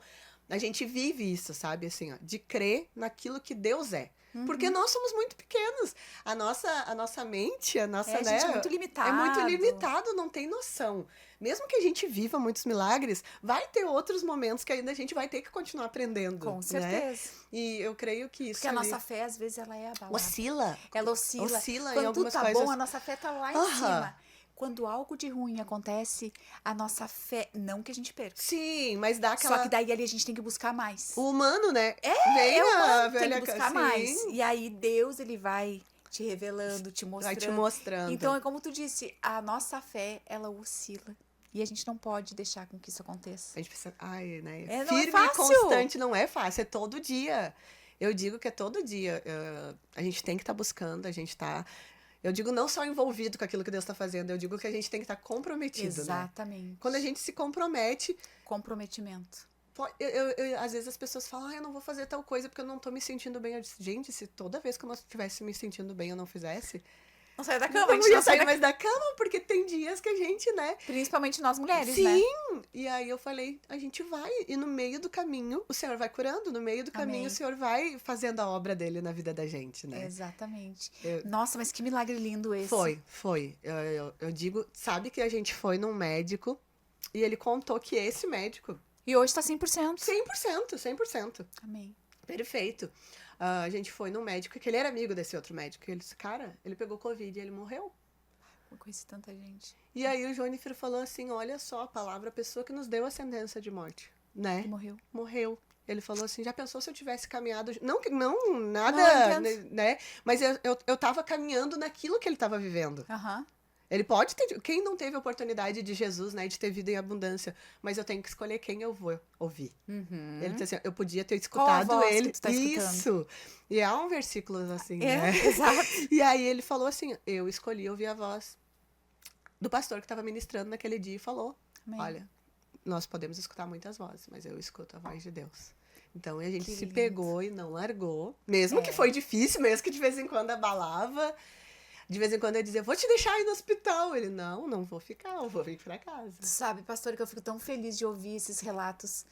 A gente vive isso, sabe? Assim, ó, de crer naquilo que Deus é. Uhum. Porque nós somos muito pequenos. A nossa mente, a nossa, A né? gente é muito limitado. É muito limitado, não tem noção. Mesmo que a gente viva muitos milagres, vai ter outros momentos que ainda a gente vai ter que continuar aprendendo. Com né? certeza. E eu creio que isso Porque a ali nossa fé, às vezes, ela é abalada. oscila. Ela oscila. Oscila em Quando tudo algumas tá coisas. bom, a nossa fé tá lá em Aham. cima. Quando algo de ruim acontece, a nossa fé, não que a gente perca. Sim, mas dá aquela... Só que daí ali a gente tem que buscar mais. O humano, né? Vem É a humano, tem velha... que buscar Sim, mais. E aí Deus, ele vai te revelando, te mostrando. vai te mostrando. Então é como tu disse, a nossa fé, ela oscila. E a gente não pode deixar com que isso aconteça. A gente precisa... Ai, né? É, não é Firme e fácil. constante não é fácil, é todo dia. Eu digo que é todo dia. A gente tem que estar buscando, a gente tá... Eu digo não só envolvido com aquilo que Deus está fazendo, eu digo que a gente tem que estar comprometido, né? Exatamente. Quando a gente se compromete, Comprometimento. às vezes as pessoas falam, eu não vou fazer tal coisa porque eu não tô me sentindo bem. Eu disse, gente, se toda vez que eu não estivesse me sentindo bem eu não fizesse, Não sai da cama, eu a não gente ia não sai sair da... mais da cama, porque tem dias que a gente, né? Principalmente nós mulheres, Sim! né? E aí eu falei, a gente vai, e no meio do caminho o Senhor vai curando, no meio do caminho Amém. o Senhor vai fazendo a obra dele na vida da gente, né? Exatamente. Eu- Nossa, mas que milagre lindo esse. Foi. Eu digo, sabe que a gente foi num médico e ele contou que esse médico, E hoje tá 100%. 100%. Amém. Perfeito. A gente foi num médico, que ele era amigo desse outro médico, e ele disse, cara, ele pegou Covid e ele morreu. Eu conheci tanta gente E aí o Jonifер falou assim, olha só, a palavra, a pessoa que nos deu a sentença de morte, né? que morreu. Morreu. Ele falou assim, já pensou se eu tivesse caminhado... Não, nada, Não, eu né? Mas eu tava caminhando naquilo que ele tava vivendo. Aham. Ele pode ter... Quem não teve a oportunidade de Jesus, né? De ter vida em abundância. Mas eu tenho que escolher quem eu vou ouvir. Uhum. Ele disse assim, eu podia ter Qual a escutado voz ele. que tu tá escutando? Isso. E há um versículo assim, É, né? exato. E aí ele falou assim, eu escolhi ouvir a voz do pastor que estava ministrando naquele dia e falou, Amém. olha, nós podemos escutar muitas vozes, mas eu escuto a voz de Deus. Então a gente Que se lindo. pegou e não largou. Mesmo que foi difícil, mesmo que de vez em quando abalava. De vez em quando eu dizia, vou te deixar ir no hospital. Ele, não vou ficar, eu vou vir pra casa. Tu sabe, pastor, que eu fico tão feliz de ouvir esses relatos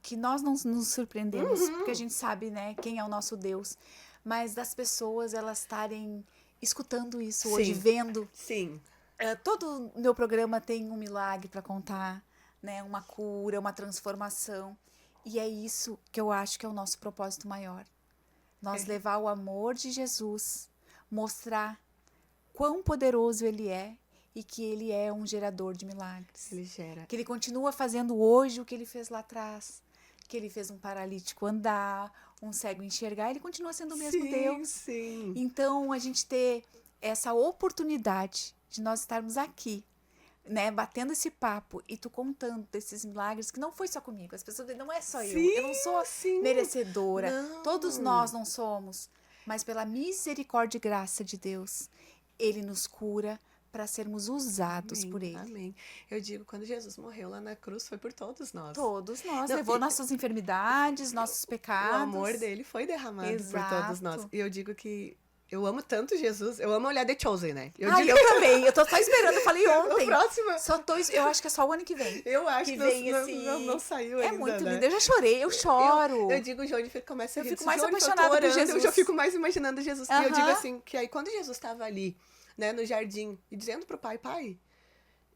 que nós não nos surpreendemos, porque a gente sabe, né, quem é o nosso Deus. Mas das pessoas, elas estarem escutando isso hoje, Sim. vendo. Sim. Todo meu programa tem um milagre para contar, né? Uma cura, uma transformação. E é isso que eu acho que é o nosso propósito maior. Nós levar o amor de Jesus, mostrar quão poderoso ele é e que ele é um gerador de milagres. Ele gera. Que ele continua fazendo hoje o que ele fez lá atrás. Que ele fez um paralítico andar, um cego enxergar, ele continua sendo o mesmo Deus. Sim. Então, a gente ter essa oportunidade de nós estarmos aqui, né, batendo esse papo e tu contando desses milagres, que não foi só comigo, as pessoas dizem, não é só eu não sou sim. merecedora, Não. todos nós não somos, mas pela misericórdia e graça de Deus, ele nos cura para sermos usados Amém, por ele. Amém. Eu digo, quando Jesus morreu lá na cruz, foi por todos nós. Todos nós, Não, levou e- nossas enfermidades, nossos pecados. O amor dele foi derramado por todos nós. Exato. E eu digo que eu amo tanto Jesus, eu amo olhar The Chosen, né? Eu Ah, digo, eu também, eu tô só esperando, eu falei ontem. o próximo, Eu acho que é só o ano que vem. eu acho Que que vem não, esse... não saiu É ainda, muito né? lindo, eu já chorei, eu choro. Eu digo, o Johnny começa a Eu rir. fico Diz, mais "Johnny, apaixonada eu tô por orando", Jesus. Eu já fico mais imaginando Jesus. E eu digo Aham. assim, que aí quando Jesus estava ali, né, no jardim, e dizendo pro pai,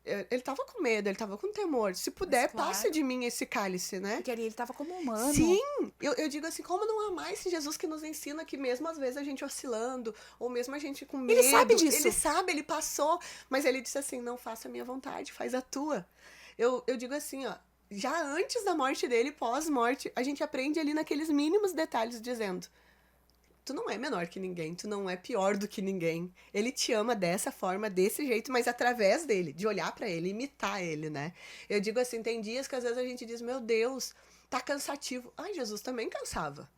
ele tava com medo, ele tava com temor. Se puder, claro. passe de mim esse cálice, né? Porque ali ele tava como humano. Sim, eu digo assim, como não amar esse Jesus que nos ensina que mesmo às vezes a gente oscilando, ou mesmo a gente com medo. Ele sabe disso. Ele sabe, ele passou, mas ele disse assim, não faça a minha vontade, faz a tua. Eu digo assim, ó, já antes da morte dele, pós-morte, a gente aprende ali naqueles mínimos detalhes dizendo, tu não é menor que ninguém, tu não é pior do que ninguém. Ele te ama dessa forma, desse jeito, mas através dele, de olhar pra ele, imitar ele, né? Eu digo assim, tem dias que às vezes a gente diz, meu Deus, tá cansativo. Ai, Jesus também cansava.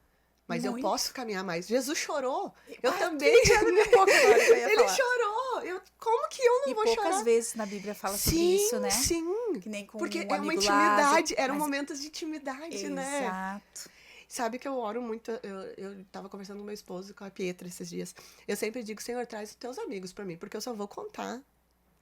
Mas eu Muito. posso caminhar mais. Jesus chorou. Eu Ah, também. tô minha boca agora que eu ia Ele falar. chorou. Como que eu não E vou poucas chorar? vezes na Bíblia fala sobre Sim, isso, né? sim. Que nem com Porque um é uma amigo intimidade. Lázaro, Eram mas- momentos de intimidade, né? Exato. Sabe que eu oro muito, eu tava conversando com meu esposo, com a Pietra esses dias. Eu sempre digo, Senhor, traz os teus amigos pra mim, porque eu só vou contar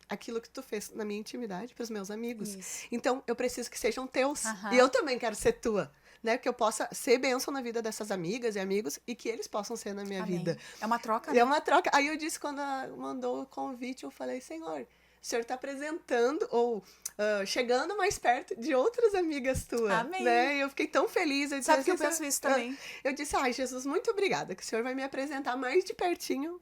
aquilo que tu fez na minha intimidade pros meus amigos. Isso. Então, eu preciso que sejam teus. Aham. E eu também quero ser tua. Né? Que eu possa ser bênção na vida dessas amigas e amigos e que eles possam ser na minha Amém. vida. É uma troca, E né? é uma troca. Aí eu disse, quando ela mandou o convite, eu falei, Senhor, o Senhor está apresentando ou chegando mais perto de outras amigas tuas. Amém. Né? E eu fiquei tão feliz. Eu disse, Sabe que eu assim, penso isso também. Eu disse, ai, Jesus, muito obrigada, que o Senhor vai me apresentar mais de pertinho.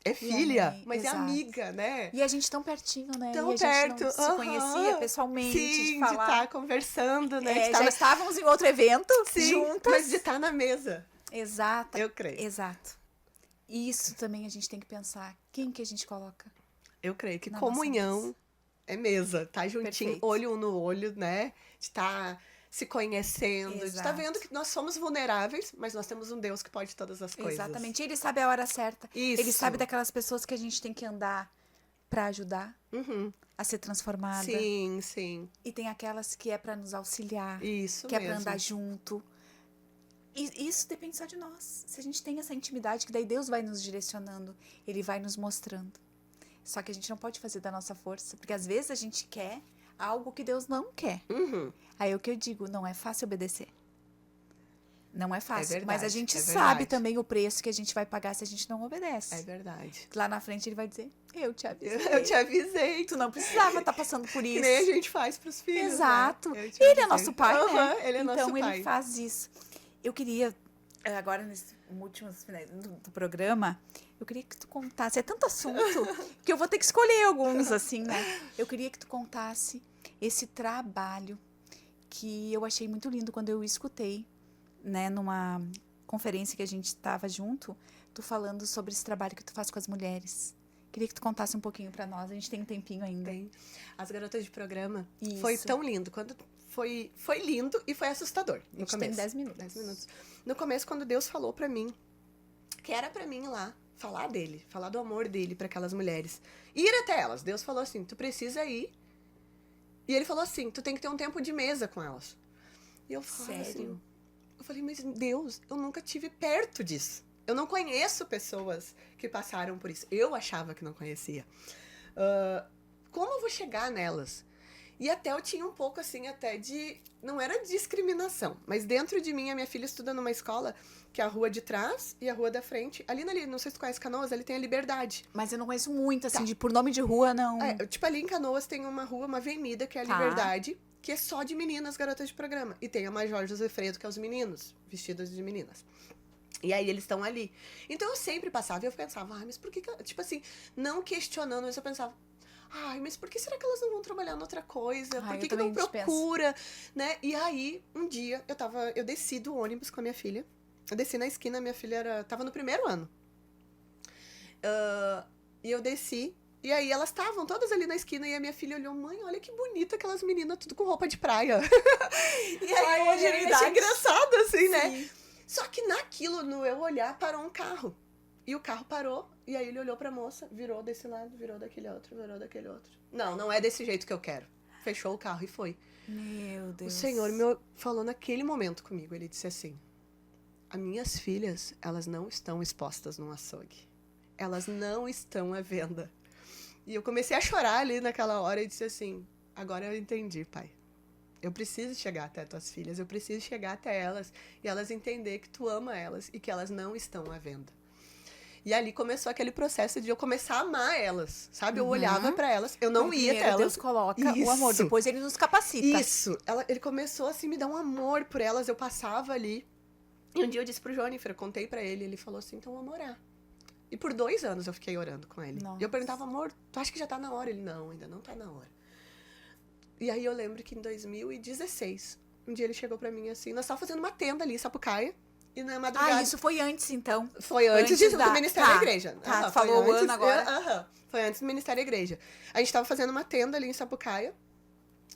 É filha, amém. mas Exato. é amiga, né? E a gente tão pertinho, né? Tão e a perto. gente não se conhecia pessoalmente, Sim, de de falar. estar conversando, né? Já estávamos em outro evento Sim, juntas. mas de estar na mesa. Exato. Eu creio. Exato. Isso também a gente tem que pensar. Quem que a gente coloca? Eu creio que Na comunhão nossa é mesa, tá juntinho, Perfeito. olho um no olho, né? De estar se conhecendo, de estar Exato. vendo que nós somos vulneráveis, mas nós temos um Deus que pode todas as coisas. Exatamente. Ele sabe a hora certa. Isso. Ele sabe daquelas pessoas que a gente tem que andar pra ajudar Uhum. a ser transformada. Sim, sim. E tem aquelas que é pra nos auxiliar, Isso que é mesmo. pra andar junto. E isso depende só de nós. Se a gente tem essa intimidade, que daí Deus vai nos direcionando, Ele vai nos mostrando. Só que a gente não pode fazer da nossa força, porque às vezes a gente quer algo que Deus não quer. Uhum. Aí é o que eu digo, não é fácil obedecer. Não é fácil, verdade, mas a gente é sabe verdade. também o preço que a gente vai pagar se a gente não obedece. É verdade. Lá na frente ele vai dizer, eu te avisei. Eu te avisei. Tu não precisava estar passando por Que isso. nem a gente faz pros filhos. Exato. Né? Eu te Ele é avisei. nosso pai, né? Uhum, ele é então nosso pai. ele faz isso. Eu queria, agora nesses últimos finais do programa, eu queria que tu contasse, é tanto assunto, que eu vou ter que escolher alguns, assim, né? Eu queria que tu contasse esse trabalho que eu achei muito lindo quando eu escutei, né, numa conferência que a gente estava junto, tu falando sobre esse trabalho que tu faz com as mulheres. Queria que tu contasse um pouquinho pra nós, a gente tem um tempinho ainda. Tem. As garotas de programa Isso. foi tão lindo. Quando foi lindo e foi assustador. No A gente começo. tem 10 minutos. 10 minutos. No começo, quando Deus falou pra mim, que era pra mim ir lá, falar dele, falar do amor dele pra aquelas mulheres. Ir até elas. Deus falou assim, tu precisa ir. E ele falou assim, tu tem que ter um tempo de mesa com elas. E eu falei Sério? assim, eu falei, mas Deus, eu nunca tive perto disso. Eu não conheço pessoas que passaram por isso. Eu achava que não conhecia. Como eu vou chegar nelas? E até eu tinha um pouco, assim, até de... Não era discriminação, mas dentro de mim, a minha filha estuda numa escola que é a rua de trás e a rua da frente. Ali, não sei se tu conhece Canoas, ali tem a Liberdade. Mas eu não conheço muito, assim, Tá. por nome de rua, não. Tipo, ali em Canoas tem uma rua, uma avenida, que é a Tá. Liberdade, que é só de meninas, garotas de programa. E tem a Major Josefredo, que é os meninos, vestidos de meninas. E aí eles estão ali. Então eu sempre passava e eu pensava, mas por que... Tipo assim, não questionando, mas eu pensava, mas por que será que elas não vão trabalhar noutra coisa? Por eu que que não também procura? Né? E aí, um dia, eu desci do ônibus com a minha filha. Eu desci na esquina, minha filha tava no primeiro ano. E eu desci, e aí elas estavam todas ali na esquina, e a minha filha olhou, mãe, olha que bonita aquelas meninas, tudo com roupa de praia. E aí, Ai, eu achei engraçado, assim, né? Sim. Só que naquilo, no eu olhar, parou um carro. E o carro parou, e aí ele olhou pra moça, virou desse lado, virou daquele outro, virou daquele outro. Não é desse jeito que eu quero. Fechou o carro e foi. Meu Deus. O Senhor falou naquele momento comigo, ele disse assim, as minhas filhas, elas não estão expostas num açougue. Elas não estão à venda. E eu comecei a chorar ali naquela hora e disse assim, agora eu entendi, pai. Eu preciso chegar até tuas filhas, eu preciso chegar até elas e elas entender que tu ama elas e que elas não estão à venda. E ali começou aquele processo de eu começar a amar elas, sabe? Eu olhava pra elas, eu não ia até elas. Deus coloca o amor, Isso. depois ele nos capacita. Isso. Ele começou assim, me dar um amor por elas, eu passava ali. E um dia eu disse pro Jônifer, eu contei pra ele, ele falou assim, então vamos orar. E por 2 anos eu fiquei orando com ele. Nossa. E eu perguntava, amor, tu acha que já tá na hora? Ele, não, ainda não tá na hora. E aí eu lembro que em 2016, um dia ele chegou pra mim assim, nós estávamos fazendo uma tenda ali em Sapucaia, e na madrugada... Isso foi antes, então. Foi antes do Ministério Tá, da Igreja. Tá, Aham, falou foi o ano agora. Foi antes do Ministério da Igreja. A gente tava fazendo uma tenda ali em Sapucaia,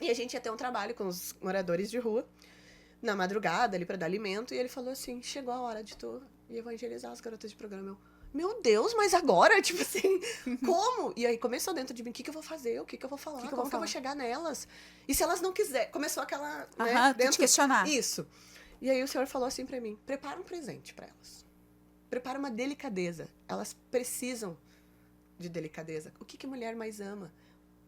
e a gente ia ter um trabalho com os moradores de rua, na madrugada, ali pra dar alimento, e ele falou assim, chegou a hora de tu evangelizar as garotas de programa. Meu Deus, mas agora? Tipo assim, como? E aí começou dentro de mim, o que eu vou fazer? O que eu vou falar? Como que eu vou chegar nelas? E se elas não quiserem? Começou aquela... Tu te questionar. Isso. E aí o Senhor falou assim pra mim, prepara um presente pra elas. Prepara uma delicadeza. Elas precisam de delicadeza. O que mulher mais ama?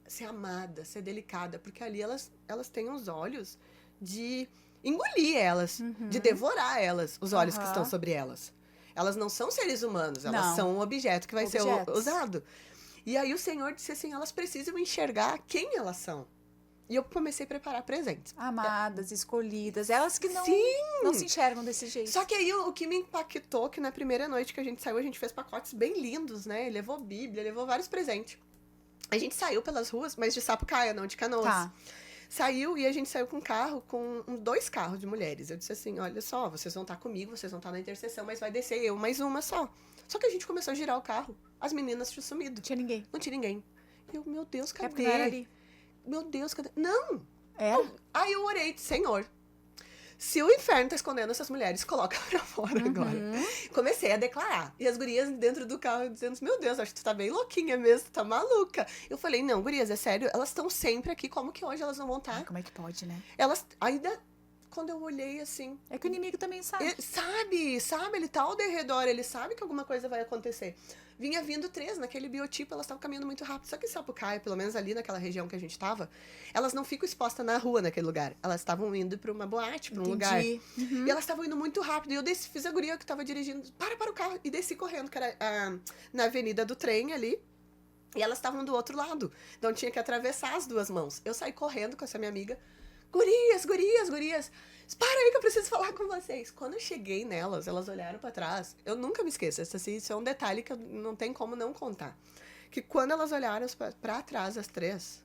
Ser amada, ser delicada, porque ali elas têm os olhos de engolir elas, de devorar elas, os olhos que estão sobre elas. Elas não são seres humanos, elas são um objeto que vai ser usado. E aí o Senhor disse assim, elas precisam enxergar quem elas são. E eu comecei a preparar presentes. Amadas, escolhidas, elas que não se enxergam desse jeito. Só que aí o que me impactou, que na primeira noite que a gente saiu, a gente fez pacotes bem lindos, né? Levou Bíblia, levou vários presentes. A gente saiu pelas ruas, mas de Sapucaia, não de Canoas. Tá. Saiu e a gente saiu com um carro, com 2 carros de mulheres. Eu disse assim, olha só, vocês vão estar comigo, vocês vão estar na intercessão, mas vai descer eu, mais uma só. Só que a gente começou a girar o carro, as meninas tinham sumido. Não tinha ninguém. Não tinha ninguém. Eu, meu Deus, cadê? É porque não era ali. Meu Deus, cadê? Não! Era? Aí eu orei, Senhor, se o inferno tá escondendo essas mulheres, coloca pra fora agora. Comecei a declarar. E as gurias dentro do carro dizendo, meu Deus, acho que tu tá bem louquinha mesmo, tu tá maluca. Eu falei, não, gurias, é sério, elas estão sempre aqui, como que hoje elas não vão estar? Como é que pode, né? Elas, ainda, quando eu olhei assim... É que o inimigo também sabe. Sabe, ele tá ao derredor, ele sabe que alguma coisa vai acontecer. Vinha vindo 3, naquele biotipo, elas estavam caminhando muito rápido. Só que em Sapucaia, pelo menos ali naquela região que a gente tava, elas não ficam expostas na rua naquele lugar. Elas estavam indo pra uma boate, pra um lugar. E elas estavam indo muito rápido. E eu desci, fiz a guria que tava dirigindo, para o carro. E desci correndo, que era na avenida do trem ali. E elas estavam do outro lado. Então tinha que atravessar as 2 mãos. Eu saí correndo com essa minha amiga. Gurias! Para aí que eu preciso falar com vocês. Quando eu cheguei nelas, elas olharam pra trás. Eu nunca me esqueço. Isso é um detalhe que não tem como não contar. Que quando elas olharam pra trás, as 3,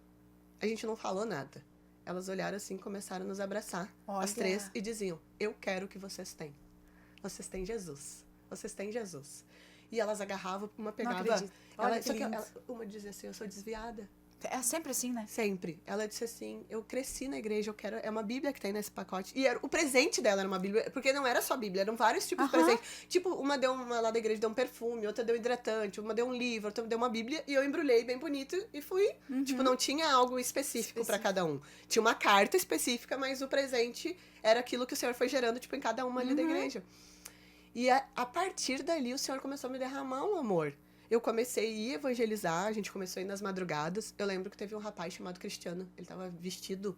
a gente não falou nada. Elas olharam assim, começaram a nos abraçar. Olha. As 3 e diziam, eu quero o que vocês têm. Vocês têm Jesus. Vocês têm Jesus. E elas agarravam, uma pegava... Olha que lindo. Uma dizia assim, eu sou desviada. É sempre assim, né? Sempre. Ela disse assim, eu cresci na igreja, eu quero... É uma Bíblia que tem nesse pacote. E o presente dela era uma Bíblia, porque não era só Bíblia, eram vários tipos de presente. Tipo, uma lá da igreja deu um perfume, outra deu hidratante, uma deu um livro, outra deu uma Bíblia, e eu embrulhei bem bonito e fui. Tipo, não tinha algo específico pra cada um. Tinha uma carta específica, mas o presente era aquilo que o Senhor foi gerando, tipo, em cada uma ali da igreja. E a partir dali, o Senhor começou a me derramar um amor. Eu comecei a ir evangelizar, a gente começou a ir nas madrugadas. Eu lembro que teve um rapaz chamado Cristiano. Ele tava vestido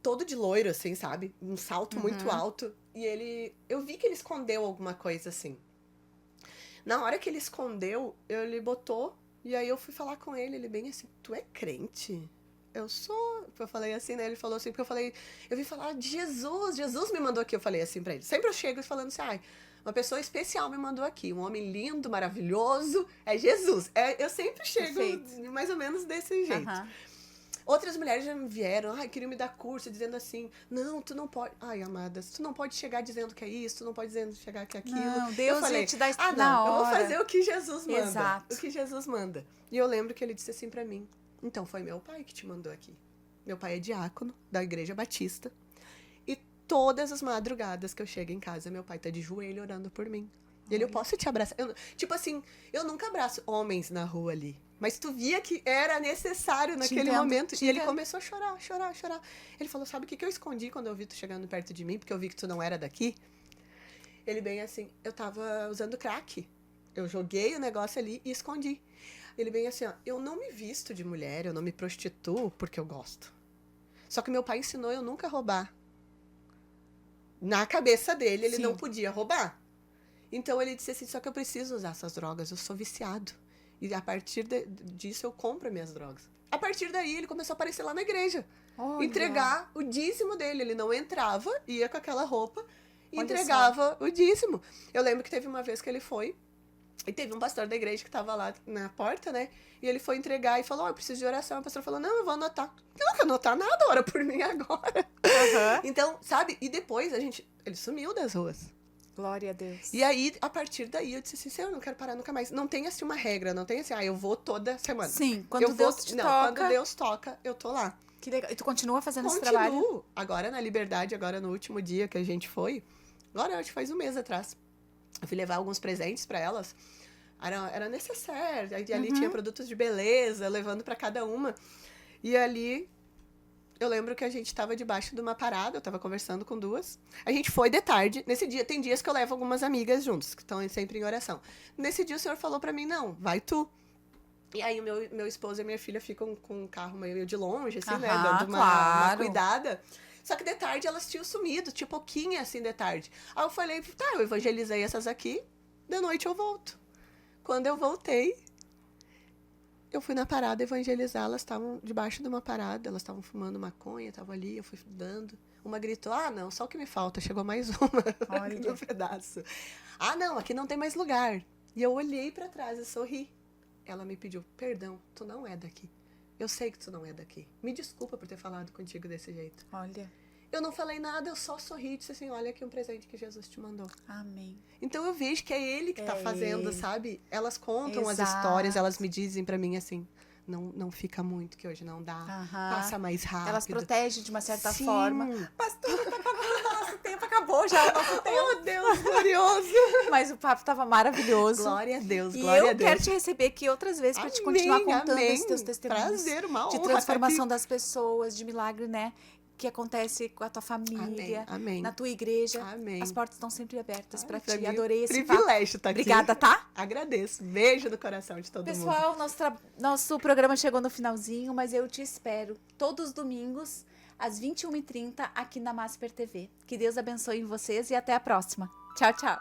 todo de loiro, assim, sabe? Um salto muito alto. E eu vi que ele escondeu alguma coisa, assim. Na hora que ele escondeu, ele botou. E aí eu fui falar com ele. Ele bem assim, tu é crente? Eu sou. Eu falei assim, né? Ele falou assim, porque eu vim falar de Jesus. Jesus me mandou aqui. Eu falei assim pra ele. Sempre eu chego falando assim, ai... Uma pessoa especial me mandou aqui. Um homem lindo, maravilhoso. É Jesus. Eu sempre chego mais ou menos desse jeito. Outras mulheres já me vieram. Queriam me dar curso, dizendo assim, não, tu não pode... Ai, amadas, tu não pode chegar dizendo que é isso, tu não pode chegar que é aquilo. Não, Deus vai te dar isso na hora. Eu vou fazer o que Jesus manda. Exato. O que Jesus manda. E eu lembro que ele disse assim pra mim, então foi meu pai que te mandou aqui. Meu pai é diácono da Igreja Batista. Todas as madrugadas que eu chego em casa, meu pai tá de joelho orando por mim. Ele, eu posso te abraçar? Tipo assim, eu nunca abraço homens na rua ali. Mas tu via que era necessário naquele momento. E ele começou a chorar. Ele falou, sabe o que eu escondi quando eu vi tu chegando perto de mim? Porque eu vi que tu não era daqui. Ele bem assim, eu tava usando crack. Eu joguei o negócio ali e escondi. Ele bem assim, ó, eu não me visto de mulher, eu não me prostituo porque eu gosto. Só que meu pai ensinou eu nunca roubar. Na cabeça dele, ele não podia roubar. Então, ele disse assim, só que eu preciso usar essas drogas, eu sou viciado. E a partir disso, eu compro minhas drogas. A partir daí, ele começou a aparecer lá na igreja. Olha. Entregar o dízimo dele. Ele não entrava, ia com aquela roupa e entregava o dízimo. Eu lembro que teve uma vez que ele foi, e teve um pastor da igreja que estava lá na porta, né? E ele foi entregar e falou, eu preciso de oração. O pastor falou, não, eu vou anotar. Eu não quero anotar nada, ora por mim agora. Então, sabe? E depois, ele sumiu das ruas. Glória a Deus. E aí, a partir daí, eu disse assim, Senhor, eu não quero parar nunca mais. Não tem assim uma regra, não tem assim, eu vou toda semana. Sim, quando Deus te toca. Quando Deus toca, eu tô lá. Que legal. E tu continua fazendo esse trabalho? Continuo. Agora, na Liberdade, agora no último dia que a gente foi, agora acho que faz um mês atrás, eu fui levar alguns presentes pra elas. Era necessário. E ali tinha produtos de beleza, levando pra cada uma. E ali, eu lembro que a gente tava debaixo de uma parada, eu tava conversando com 2. A gente foi de tarde. Nesse dia, tem dias que eu levo algumas amigas juntos, que estão sempre em oração. Nesse dia, o Senhor falou pra mim, não, vai tu. E aí, meu esposo e minha filha ficam com o carro meio de longe, assim, né? Aham, Dando uma claro. cuidada. Só que de tarde elas tinham sumido, tinha pouquinho assim de tarde. Aí eu falei, tá, eu evangelizei essas aqui, de noite eu volto. Quando eu voltei, eu fui na parada evangelizar, elas estavam debaixo de uma parada, elas estavam fumando maconha, estavam ali, eu fui dando. Uma gritou, não, só o que me falta, chegou mais uma Olha. no pedaço. Não, aqui não tem mais lugar. E eu olhei pra trás e sorri. Ela me pediu, perdão, tu não é daqui. Eu sei que tu não é daqui. Me desculpa por ter falado contigo desse jeito. Olha. Eu não falei nada, eu só sorri e disse assim, olha aqui um presente que Jesus te mandou. Amém. Então eu vejo que é ele que tá fazendo, ele. sabe? Elas contam as Exato. histórias, elas me dizem pra mim assim, não fica muito, que hoje não dá. Aham. Passa mais rápido. Elas protegem de uma certa Sim. forma. Pastor, tá acabando o nosso tempo, acabou já o nosso tempo. Oh, Deus glorioso! Mas o papo tava maravilhoso. Glória a Deus, E glória a eu Deus. quero te receber aqui outras vezes para te continuar contando amém. esses teus testemunhos. Prazer, uma de honra transformação das pessoas, de milagre, né? Que acontece com a tua família, Amém. na tua igreja. Amém. As portas estão sempre abertas para Pra ti. mim, Adorei esse privilégio estar papo. aqui. Obrigada, tá? Agradeço. Beijo no coração de todo mundo. Pessoal, nosso programa chegou no finalzinho, mas eu te espero todos os domingos, às 21h30, aqui na Masper TV. Que Deus abençoe vocês e até a próxima. Tchau, tchau.